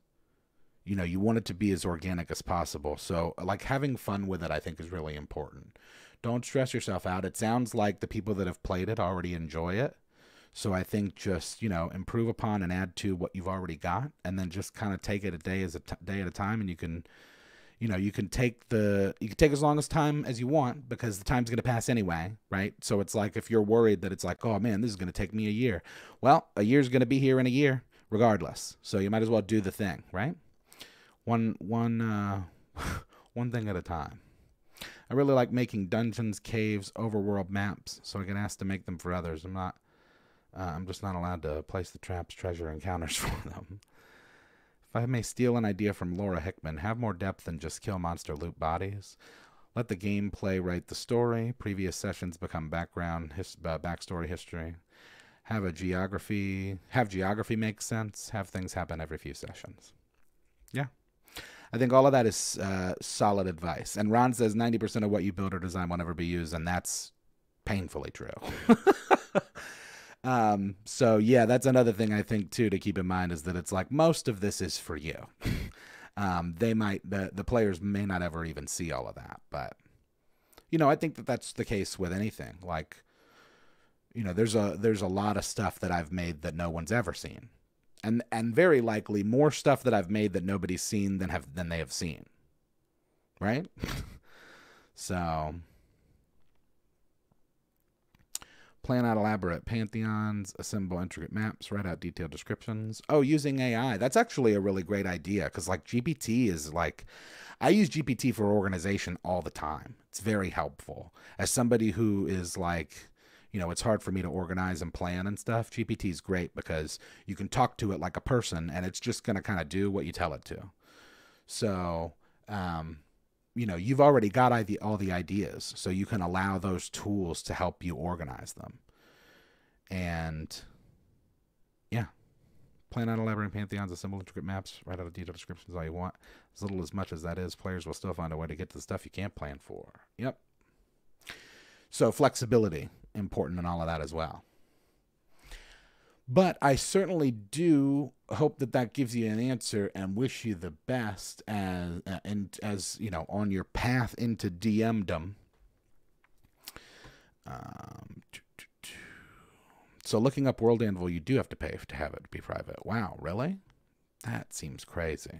you know, you want it to be as organic as possible. So like having fun with it, I think, is really important. Don't stress yourself out. It sounds like the people that have played it already enjoy it. So I think just, you know, improve upon and add to what you've already got, and then just kind of take it a day at a time. And you can, you know, you can take as long as time as you want, because the time's going to pass anyway, right? So it's like, if you're worried that it's like, oh man, this is going to take me a year. Well, a year's going to be here in a year regardless. So you might as well do the thing, right? One thing at a time. I really like making dungeons, caves, overworld maps, so I get asked to make them for others. I'm just not allowed to place the traps, treasure, encounters for them. If I may steal an idea from Laura Hickman, have more depth than just kill monster loot bodies. Let the gameplay write the story. Previous sessions become backstory history. Have geography make sense. Have things happen every few sessions. Yeah. I think all of that is solid advice. And Ron says 90% of what you build or design will never be used, and that's painfully true. So yeah, that's another thing I think too to keep in mind, is that it's like most of this is for you. The players may not ever even see all of that, but I think that that's the case with anything. Like, there's a lot of stuff that I've made that no one's ever seen. And very likely more stuff that I've made that nobody's seen than they have seen. Right? So, plan out elaborate pantheons, assemble intricate maps, write out detailed descriptions. Oh, using AI. That's actually a really great idea, because like GPT is like, I use GPT for organization all the time. It's very helpful. As somebody who is like, it's hard for me to organize and plan and stuff, GPT is great because you can talk to it like a person and it's just going to kind of do what you tell it to. So, you've already got all the ideas, so you can allow those tools to help you organize them. And yeah, plan out elaborate pantheons, assemble intricate maps, write out a detailed descriptions all you want. As little as much as that is, players will still find a way to get to the stuff you can't plan for. Yep. So flexibility, important in all of that as well. But I certainly do hope that gives you an answer, and wish you the best as on your path into DMdom. So looking up World Anvil, you do have to pay to have it be private. Wow, really? That seems crazy.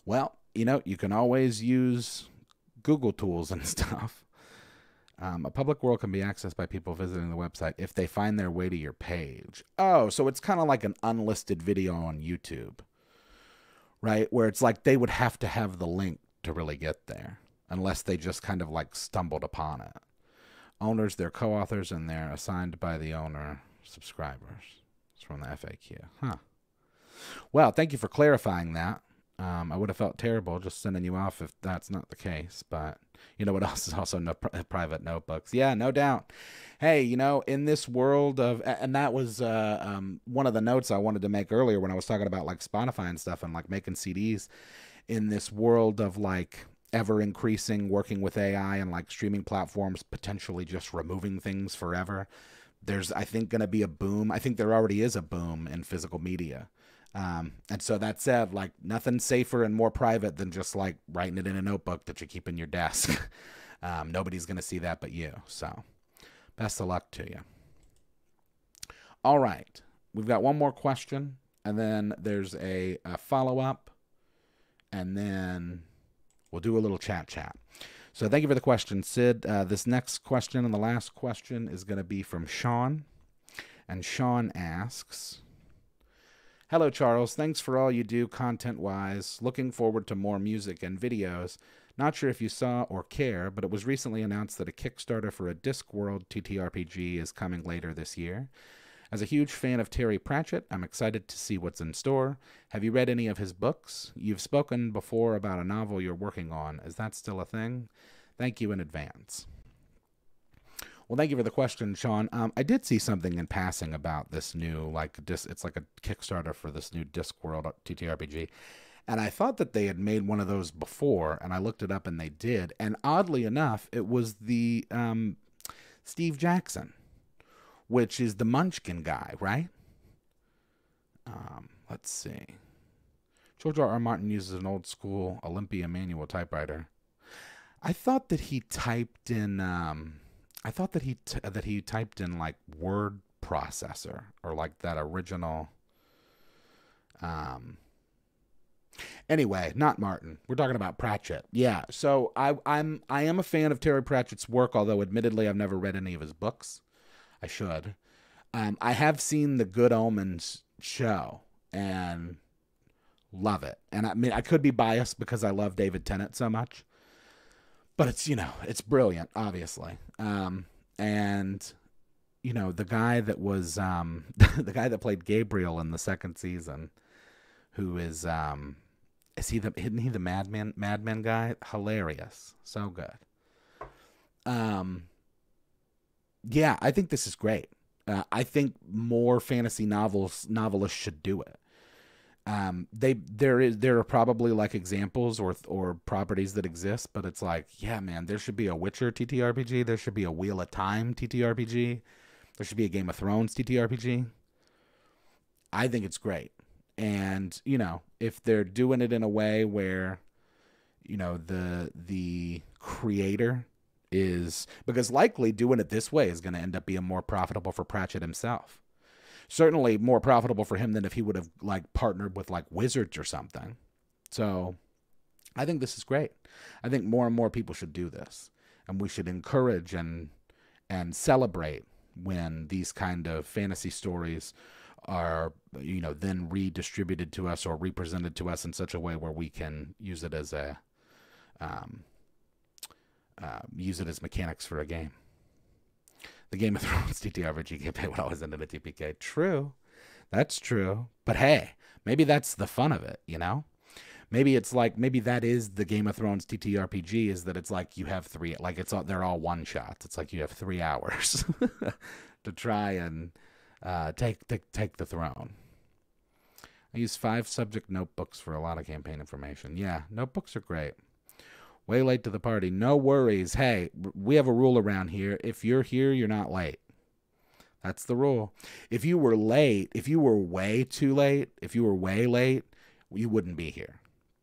Well, you can always use Google tools and stuff. A public world can be accessed by people visiting the website if they find their way to your page. Oh, so it's kind of like an unlisted video on YouTube, right? Where it's like they would have to have the link to really get there, unless they just kind of like stumbled upon it. Owners, they're co-authors, and they're assigned by the owner. Subscribers. It's from the FAQ. Huh. Well, thank you for clarifying that. I would have felt terrible just sending you off if that's not the case, but you know what else is also private notebooks? Yeah, no doubt. Hey, in this world of, and that was one of the notes I wanted to make earlier when I was talking about like Spotify and stuff and like making CDs. In this world of like ever increasing working with AI and like streaming platforms potentially just removing things forever, there's, I think, going to be a boom. I think there already is a boom in physical media. And so that said, like nothing safer and more private than just like writing it in a notebook that you keep in your desk. Nobody's going to see that but you. So best of luck to you. All right. We've got one more question, and then there's a follow-up, and then we'll do a little chat. So thank you for the question, Sid. This next question and the last question is going to be from Sean. And Sean asks, hello, Charles. Thanks for all you do content-wise. Looking forward to more music and videos. Not sure if you saw or care, but it was recently announced that a Kickstarter for a Discworld TTRPG is coming later this year. As a huge fan of Terry Pratchett, I'm excited to see what's in store. Have you read any of his books? You've spoken before about a novel you're working on. Is that still a thing? Thank you in advance. Well, thank you for the question, Sean. I did see something in passing about this new, it's like a Kickstarter for this new Discworld TTRPG. And I thought that they had made one of those before, and I looked it up and they did. And oddly enough, it was the Steve Jackson, which is the Munchkin guy, right? Let's see. George R.R. Martin uses an old school Olympia manual typewriter. I thought that he typed in like word processor, or like that original. Anyway, not Martin. We're talking about Pratchett. Yeah. So I am a fan of Terry Pratchett's work, although admittedly I've never read any of his books. I should. I have seen the Good Omens show and love it. And I mean, I could be biased because I love David Tennant so much. But it's, it's brilliant, obviously. And, the guy that was, the guy that played Gabriel in the second season, who isn't he the Madman guy? Hilarious. So good. Yeah, I think this is great. I think more fantasy novelists should do it. There are probably like examples or properties that exist, but it's like, yeah, man, there should be a Witcher TTRPG. There should be a Wheel of Time TTRPG. There should be a Game of Thrones TTRPG. I think it's great. And, if they're doing it in a way where, the creator is, because likely doing it this way is going to end up being more profitable for Pratchett himself. Certainly more profitable for him than if he would have like partnered with like Wizards or something. So I think this is great. I think more and more people should do this, and we should encourage and celebrate when these kind of fantasy stories are, then redistributed to us or represented to us in such a way where we can use it as mechanics for a game. The Game of Thrones TTRPG campaign would always end in a TPK. True. That's true. But hey, maybe that's the fun of it, Maybe it's like, maybe that is the Game of Thrones TTRPG, is that it's like you have three, like they're all one shots. It's like you have 3 hours to try and take the throne. I use 5 subject notebooks for a lot of campaign information. Yeah, notebooks are great. Way late to the party. No worries. Hey, we have a rule around here. If you're here, you're not late. That's the rule. If you were late, if you were way too late, if you were way late, you wouldn't be here.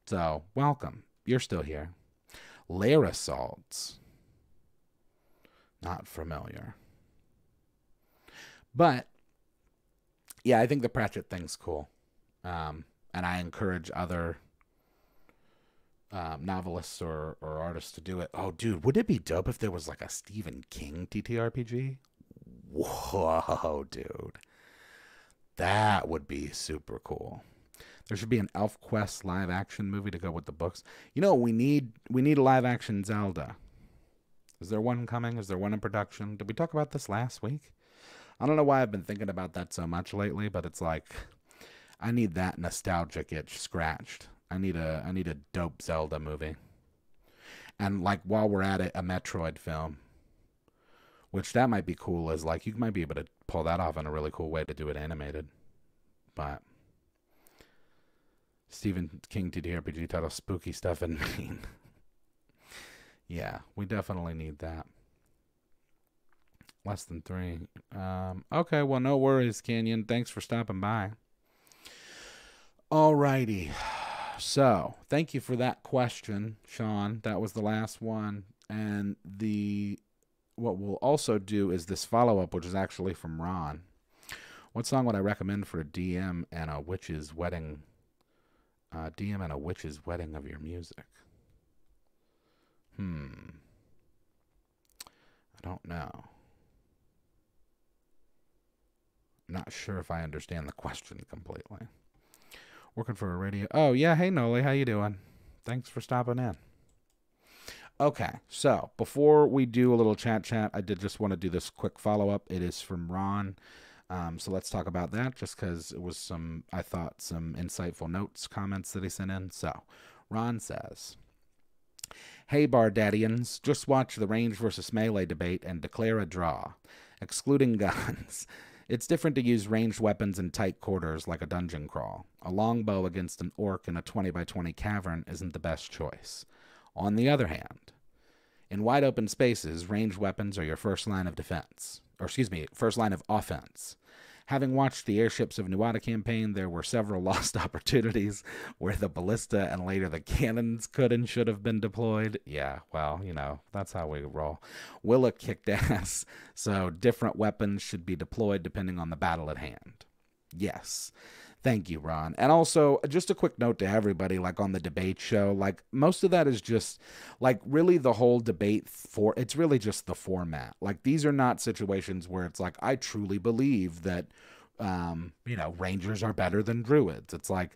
So, welcome. You're still here. Lair assaults. Not familiar. But, yeah, I think the Pratchett thing's cool. And I encourage other novelists or artists to do it. Oh, dude, would it be dope if there was like a Stephen King TTRPG? Whoa, dude. That would be super cool. There should be an ElfQuest live action movie to go with the books. We need a live action Zelda. Is there one coming? Is there one in production? Did we talk about this last week? I don't know why I've been thinking about that so much lately, but it's like I need that nostalgic itch scratched. I need a dope Zelda movie. And like while we're at it, a Metroid film. Which that might be cool, as like you might be able to pull that off in a really cool way to do it animated. But Stephen King TTRPG title, Spooky Stuff in Maine. Yeah, we definitely need that. Less than 3. Okay, well, no worries, Canyon. Thanks for stopping by. Alrighty. So, thank you for that question, Sean. That was the last one. And what we'll also do is this follow-up, which is actually from Ron. What song would I recommend for a DM and a witch's wedding? DM and a witch's wedding of your music. I don't know. I'm not sure if I understand the question completely. Working for a radio. Oh, yeah. Hey, Noli. How you doing? Thanks for stopping in. Okay. So before we do a little chat, I did just want to do this quick follow-up. It is from Ron. So let's talk about that just because it was some insightful notes, comments that he sent in. So Ron says, hey, Bardadians, just watch the range versus melee debate and declare a draw. Excluding guns. It's different to use ranged weapons in tight quarters like a dungeon crawl. A longbow against an orc in a 20 by 20 cavern isn't the best choice. On the other hand, in wide open spaces, ranged weapons are your first line of defense. First line of offense. Having watched the Airships of Nuada campaign, there were several lost opportunities where the ballista and later the cannons could and should have been deployed. Yeah, well, that's how we roll. Willa kicked ass, so different weapons should be deployed depending on the battle at hand. Yes. Thank you, Ron. And also, just a quick note to everybody, like on the debate show, like most of that is just like really the whole debate it's really just the format. Like these are not situations where it's like, I truly believe that rangers are better than druids. It's like,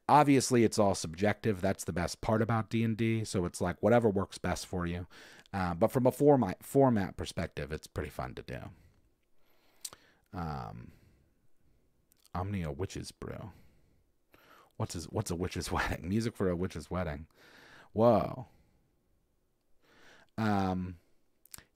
obviously it's all subjective. That's the best part about D&D. So it's like whatever works best for you. But from a format perspective, it's pretty fun to do. Omnia Witch's Brew. What's a witch's wedding? Music for a witch's wedding. Whoa.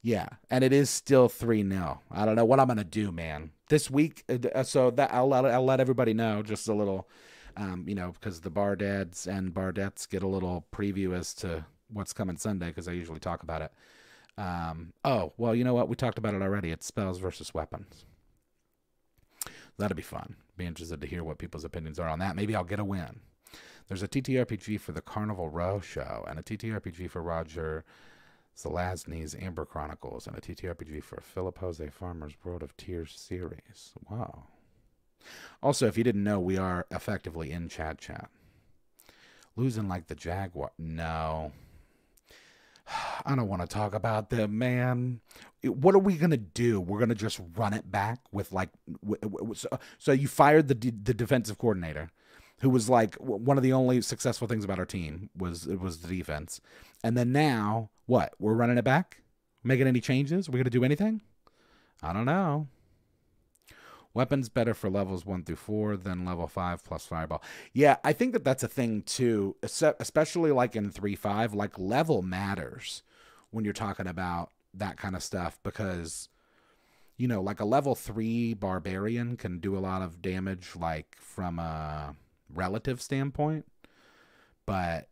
Yeah, and it is still 3-0. I don't know what I'm gonna do, man. This week, so that I'll let everybody know just a little, because the bardads and bardettes get a little preview as to what's coming Sunday, because I usually talk about it. Oh, well, you know what? We talked about it already. It's spells versus weapons. That'll be fun. Be interested to hear what people's opinions are on that. Maybe I'll get a win. There's a TTRPG for the Carnival Row show and a TTRPG for Roger Zelazny's Amber Chronicles and a TTRPG for Philip Jose Farmer's World of Tears series. Wow. Also, if you didn't know, we are effectively in chat. Losing like the Jaguar. No. I don't want to talk about them, man. What are we going to do? We're going to just run it back with like... So you fired the defensive coordinator, who was like one of the only successful things about our team was the defense. And then now, what? We're running it back? Making any changes? Are we going to do anything? I don't know. Weapons better for levels 1 through 4 than level 5 plus fireball. Yeah, I think that's a thing too, especially like in 3.5. Like level matters when you're talking about that kind of stuff because, like a level 3 barbarian can do a lot of damage like from a relative standpoint. But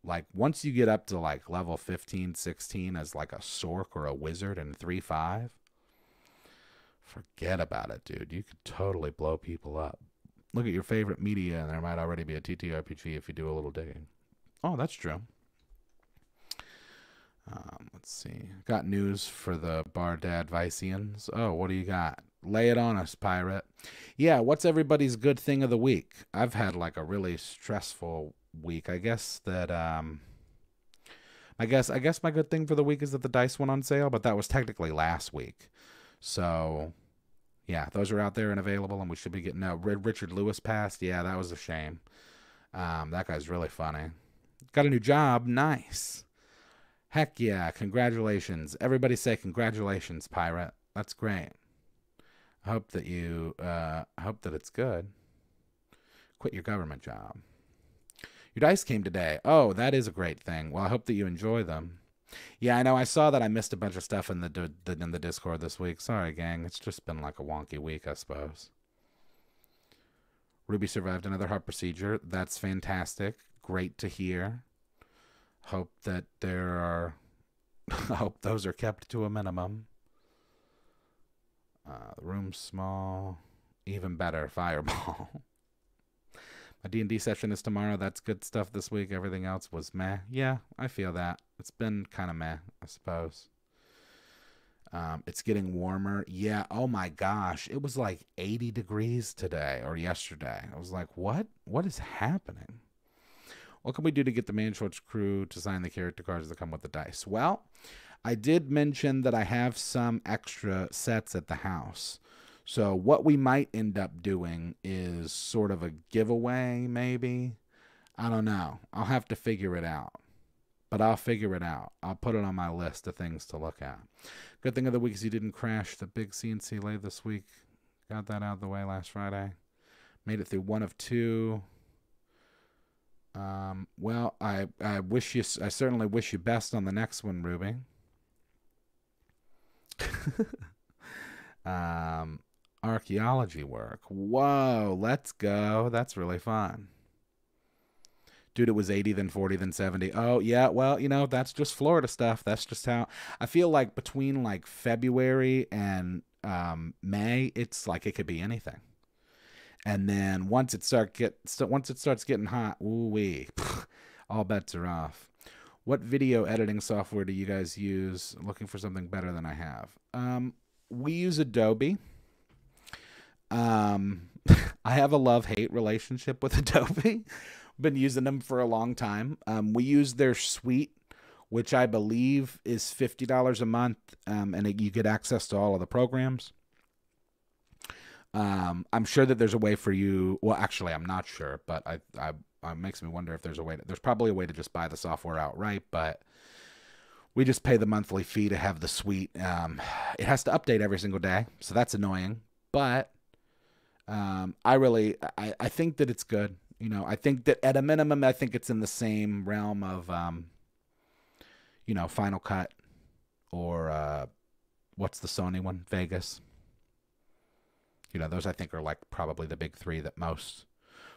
like once you get up to like level 15, 16 as like a sork or a wizard in 3.5, forget about it, dude. You could totally blow people up. Look at your favorite media, and there might already be a TTRPG if you do a little digging. Oh, that's true. Let's see. Got news for the bardadvicians. Oh, what do you got? Lay it on us, pirate. Yeah, what's everybody's good thing of the week? I've had like a really stressful week. I guess that I guess my good thing for the week is that the dice went on sale, but that was technically last week. So, yeah, those are out there and available, and we should be getting out. Richard Lewis passed. Yeah, that was a shame. That guy's really funny. Got a new job. Nice. Heck yeah. Congratulations. Everybody say congratulations, pirate. That's great. I hope that you, hope that it's good. Quit your government job. Your dice came today. Oh, that is a great thing. Well, I hope that you enjoy them. Yeah, I know. I saw that I missed a bunch of stuff in the Discord this week. Sorry, gang. It's just been like a wonky week, I suppose. Ruby survived another heart procedure. That's fantastic. Great to hear. Hope that I hope those are kept to a minimum. The room's small. Even better, fireball. My D&D session is tomorrow. That's good stuff this week. Everything else was meh. Yeah, I feel that. It's been kind of meh, I suppose. It's getting warmer. Yeah, oh my gosh. It was like 80 degrees today or yesterday. I was like, what? What is happening? What can we do to get the Man Shorts crew to sign the character cards that come with the dice? Well, I did mention that I have some extra sets at the house. So what we might end up doing is sort of a giveaway, maybe. I don't know. I'll have to figure it out. But I'll figure it out. I'll put it on my list of things to look at. Good thing of the week is you didn't crash the big CNC lathe this week. Got that out of the way last Friday. Made it through 1 of 2. Well, I certainly wish you best on the next one, Ruby. Archaeology work. Whoa, let's go. That's really fun. Dude, it was 80, then 40, then 70. Oh, yeah, well, that's just Florida stuff. That's just how I feel like between like February and May, it's like it could be anything. And then once it starts getting hot, ooh-wee, all bets are off. What video editing software do you guys use? Looking for something better than I have. We use Adobe. I have a love-hate relationship with Adobe. Been using them for a long time. We use their suite, which I believe is $50 a month, and you get access to all of the programs. I'm sure that there's a way for you. Well, actually, I'm not sure, but it makes me wonder if there's a way. There's probably a way to just buy the software outright, but we just pay the monthly fee to have the suite. It has to update every single day, so that's annoying. But I think that it's good. You know, I think that at a minimum, I think it's in the same realm of, you know, Final Cut or what's the Sony one? Vegas. You know, those I think are like probably the big three that most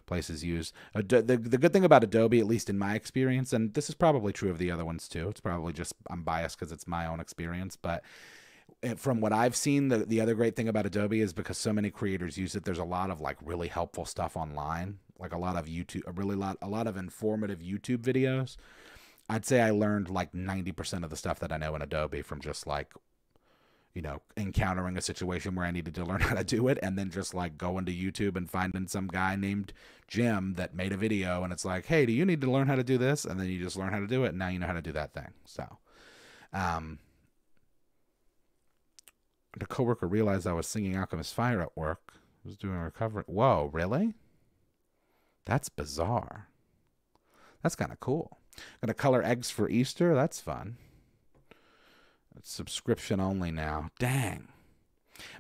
places use. The good thing about Adobe, at least in my experience, and this is probably true of the other ones too. It's probably just I'm biased because it's my own experience, but from what I've seen, the other great thing about Adobe is because so many creators use it. There's a lot of like really helpful stuff online, like a lot of YouTube, a lot of informative YouTube videos. I'd say I learned like 90% of the stuff that I know in Adobe from just like, you know, encountering a situation where I needed to learn how to do it, and then just like going to YouTube and finding some guy named Jim that made a video, and it's like, hey, do you need to learn how to do this? And then you just learn how to do it, and now you know how to do that thing. So, the coworker realized I was singing Alchemist Fire at work. I was doing a recovery. Whoa, really? That's bizarre. That's kind of cool. Gonna color eggs for Easter? That's fun. It's subscription only now. Dang.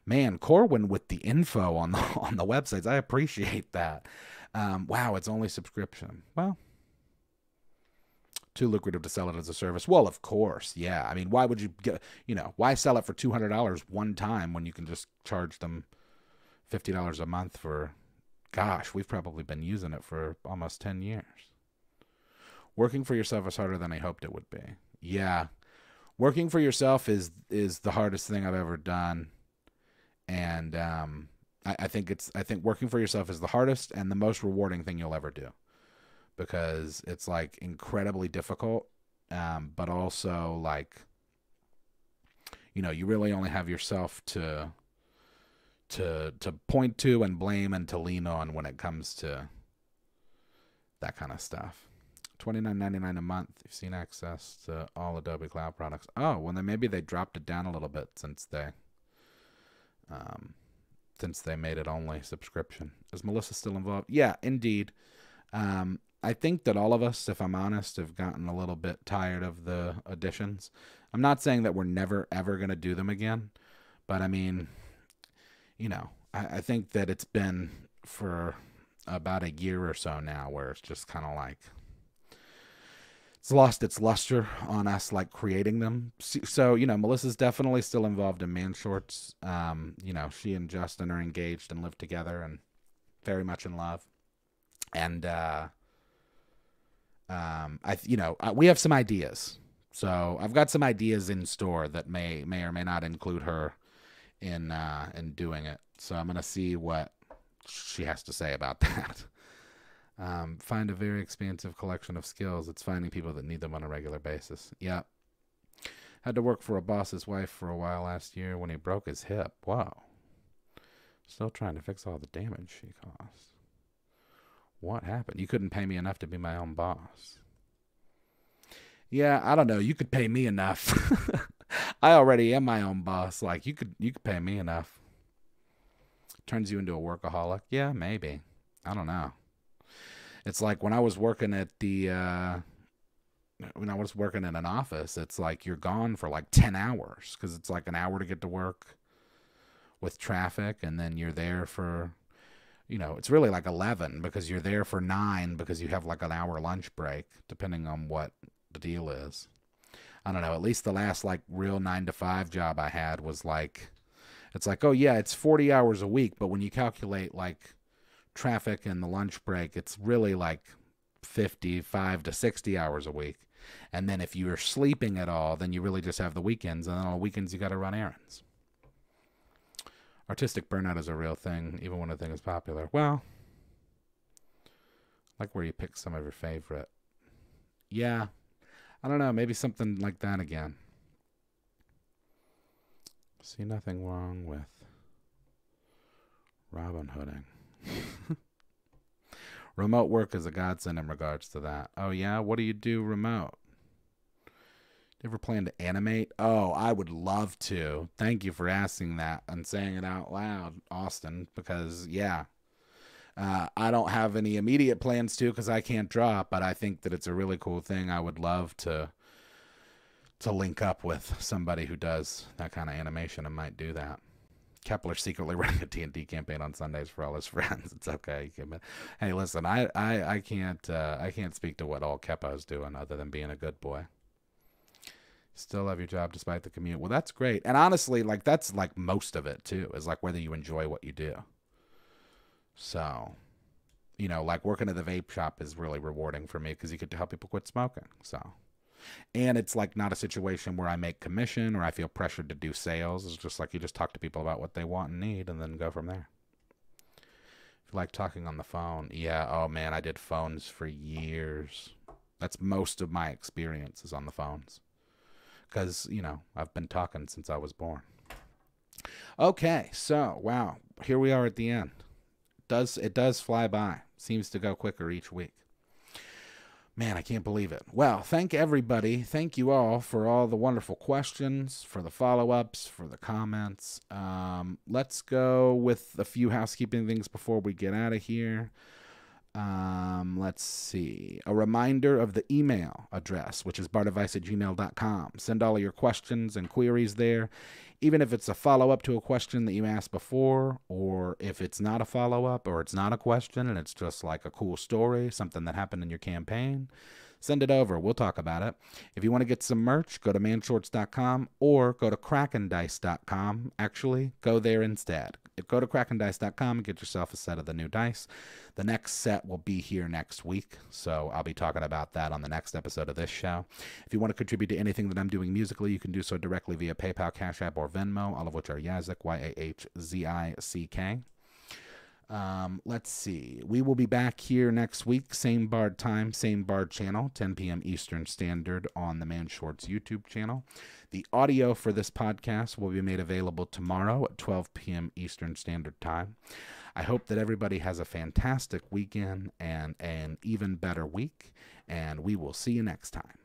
Man, Corwin with the info on the websites. I appreciate that. Wow, it's only subscription. Well, too lucrative to sell it as a service. Well, of course, yeah. I mean, why would you get, you know, why sell it for $200 one time when you can just charge them $50 a month for, gosh, we've probably been using it for almost 10 years. Working for yourself is harder than I hoped it would be. Yeah. Working for yourself is the hardest thing I've ever done. And I think working for yourself is the hardest and the most rewarding thing you'll ever do, because it's like incredibly difficult, but also like, you know, you really only have yourself to point to and blame and to lean on when it comes to that kind of stuff. $29.99 a month. You've seen access to all Adobe Cloud products. Oh, well then maybe they dropped it down a little bit since they made it only subscription. Is Melissa still involved? Yeah, indeed. I think that all of us, if I'm honest, have gotten a little bit tired of the additions. I'm not saying that we're never, ever going to do them again. But, I mean, you know, I think that it's been for about a year or so now where it's just kind of like, it's lost its luster on us, like, creating them. So, you know, Melissa's definitely still involved in Man Shorts. You know, she and Justin are engaged and live together and very much in love. And, we have some ideas. So I've got some ideas in store that may or may not include her in doing it. So I'm going to see what she has to say about that. Find a very expansive collection of skills. It's finding people that need them on a regular basis. Yeah. Had to work for a boss's wife for a while last year when he broke his hip. Wow. Still trying to fix all the damage she caused. What happened? You couldn't pay me enough to be my own boss. Yeah, I don't know. You could pay me enough. I already am my own boss. Like, you could pay me enough. Turns you into a workaholic? Yeah, maybe. I don't know. It's like when I was working at when I was working in an office, it's like you're gone for like 10 hours because it's like an hour to get to work with traffic, and then you're there for, you know, it's really like 11 because you're there for 9 because you have like an hour lunch break, depending on what the deal is. I don't know. At least the last like real 9-to-5 job I had was like, it's like, oh yeah, it's 40 hours a week, but when you calculate like traffic and the lunch break, it's really like 55 to 60 hours a week. And then if you're sleeping at all, then you really just have the weekends, and then on the weekends you got to run errands. Artistic burnout is a real thing, even when a thing is popular. Well, like where you pick some of your favorite. Yeah, I don't know, maybe something like that again. See nothing wrong with Robin Hooding. Remote work is a godsend in regards to that. Oh yeah, what do you do remote? Ever plan to animate? Oh, I would love to. Thank you for asking that and saying it out loud, Austin, because, yeah, I don't have any immediate plans to because I can't draw, but I think that it's a really cool thing. I would love to link up with somebody who does that kind of animation and might do that. Kepler secretly running a D&D campaign on Sundays for all his friends. It's okay. Hey, listen, I can't speak to what all Kepa's doing other than being a good boy. Still love your job despite the commute. Well, that's great. And honestly, like, that's like most of it too, is like whether you enjoy what you do. So, you know, like working at the vape shop is really rewarding for me because you get to help people quit smoking. So, and it's like not a situation where I make commission or I feel pressured to do sales. It's just like you just talk to people about what they want and need and then go from there. If you like talking on the phone, yeah, oh man, I did phones for years. That's most of my experience is on the phones. Because, you know, I've been talking since I was born. Okay, so, wow, here we are at the end. It does fly by. Seems to go quicker each week. Man, I can't believe it. Well, thank everybody. Thank you all for all the wonderful questions, for the follow-ups, for the comments. Let's go with a few housekeeping things before we get out of here. Let's see. A reminder of the email address, which is bardadvice@gmail.com. Send all of your questions and queries there, even if it's a follow-up to a question that you asked before, or if it's not a follow-up or it's not a question and it's just like a cool story, something that happened in your campaign. Send it over. We'll talk about it. If you want to get some merch, go to manshorts.com or go to krakendice.com. Actually, go there instead. Go to krakendice.com and get yourself a set of the new dice. The next set will be here next week, so I'll be talking about that on the next episode of this show. If you want to contribute to anything that I'm doing musically, you can do so directly via PayPal, Cash App, or Venmo, all of which are Yazik, YAHZICK. Let's see. We will be back here next week, same Bard time, same Bard channel, 10 p.m. Eastern Standard on the Man Shorts YouTube channel. The audio for this podcast will be made available tomorrow at 12 p.m. Eastern Standard Time. I hope that everybody has a fantastic weekend and an even better week, and we will see you next time.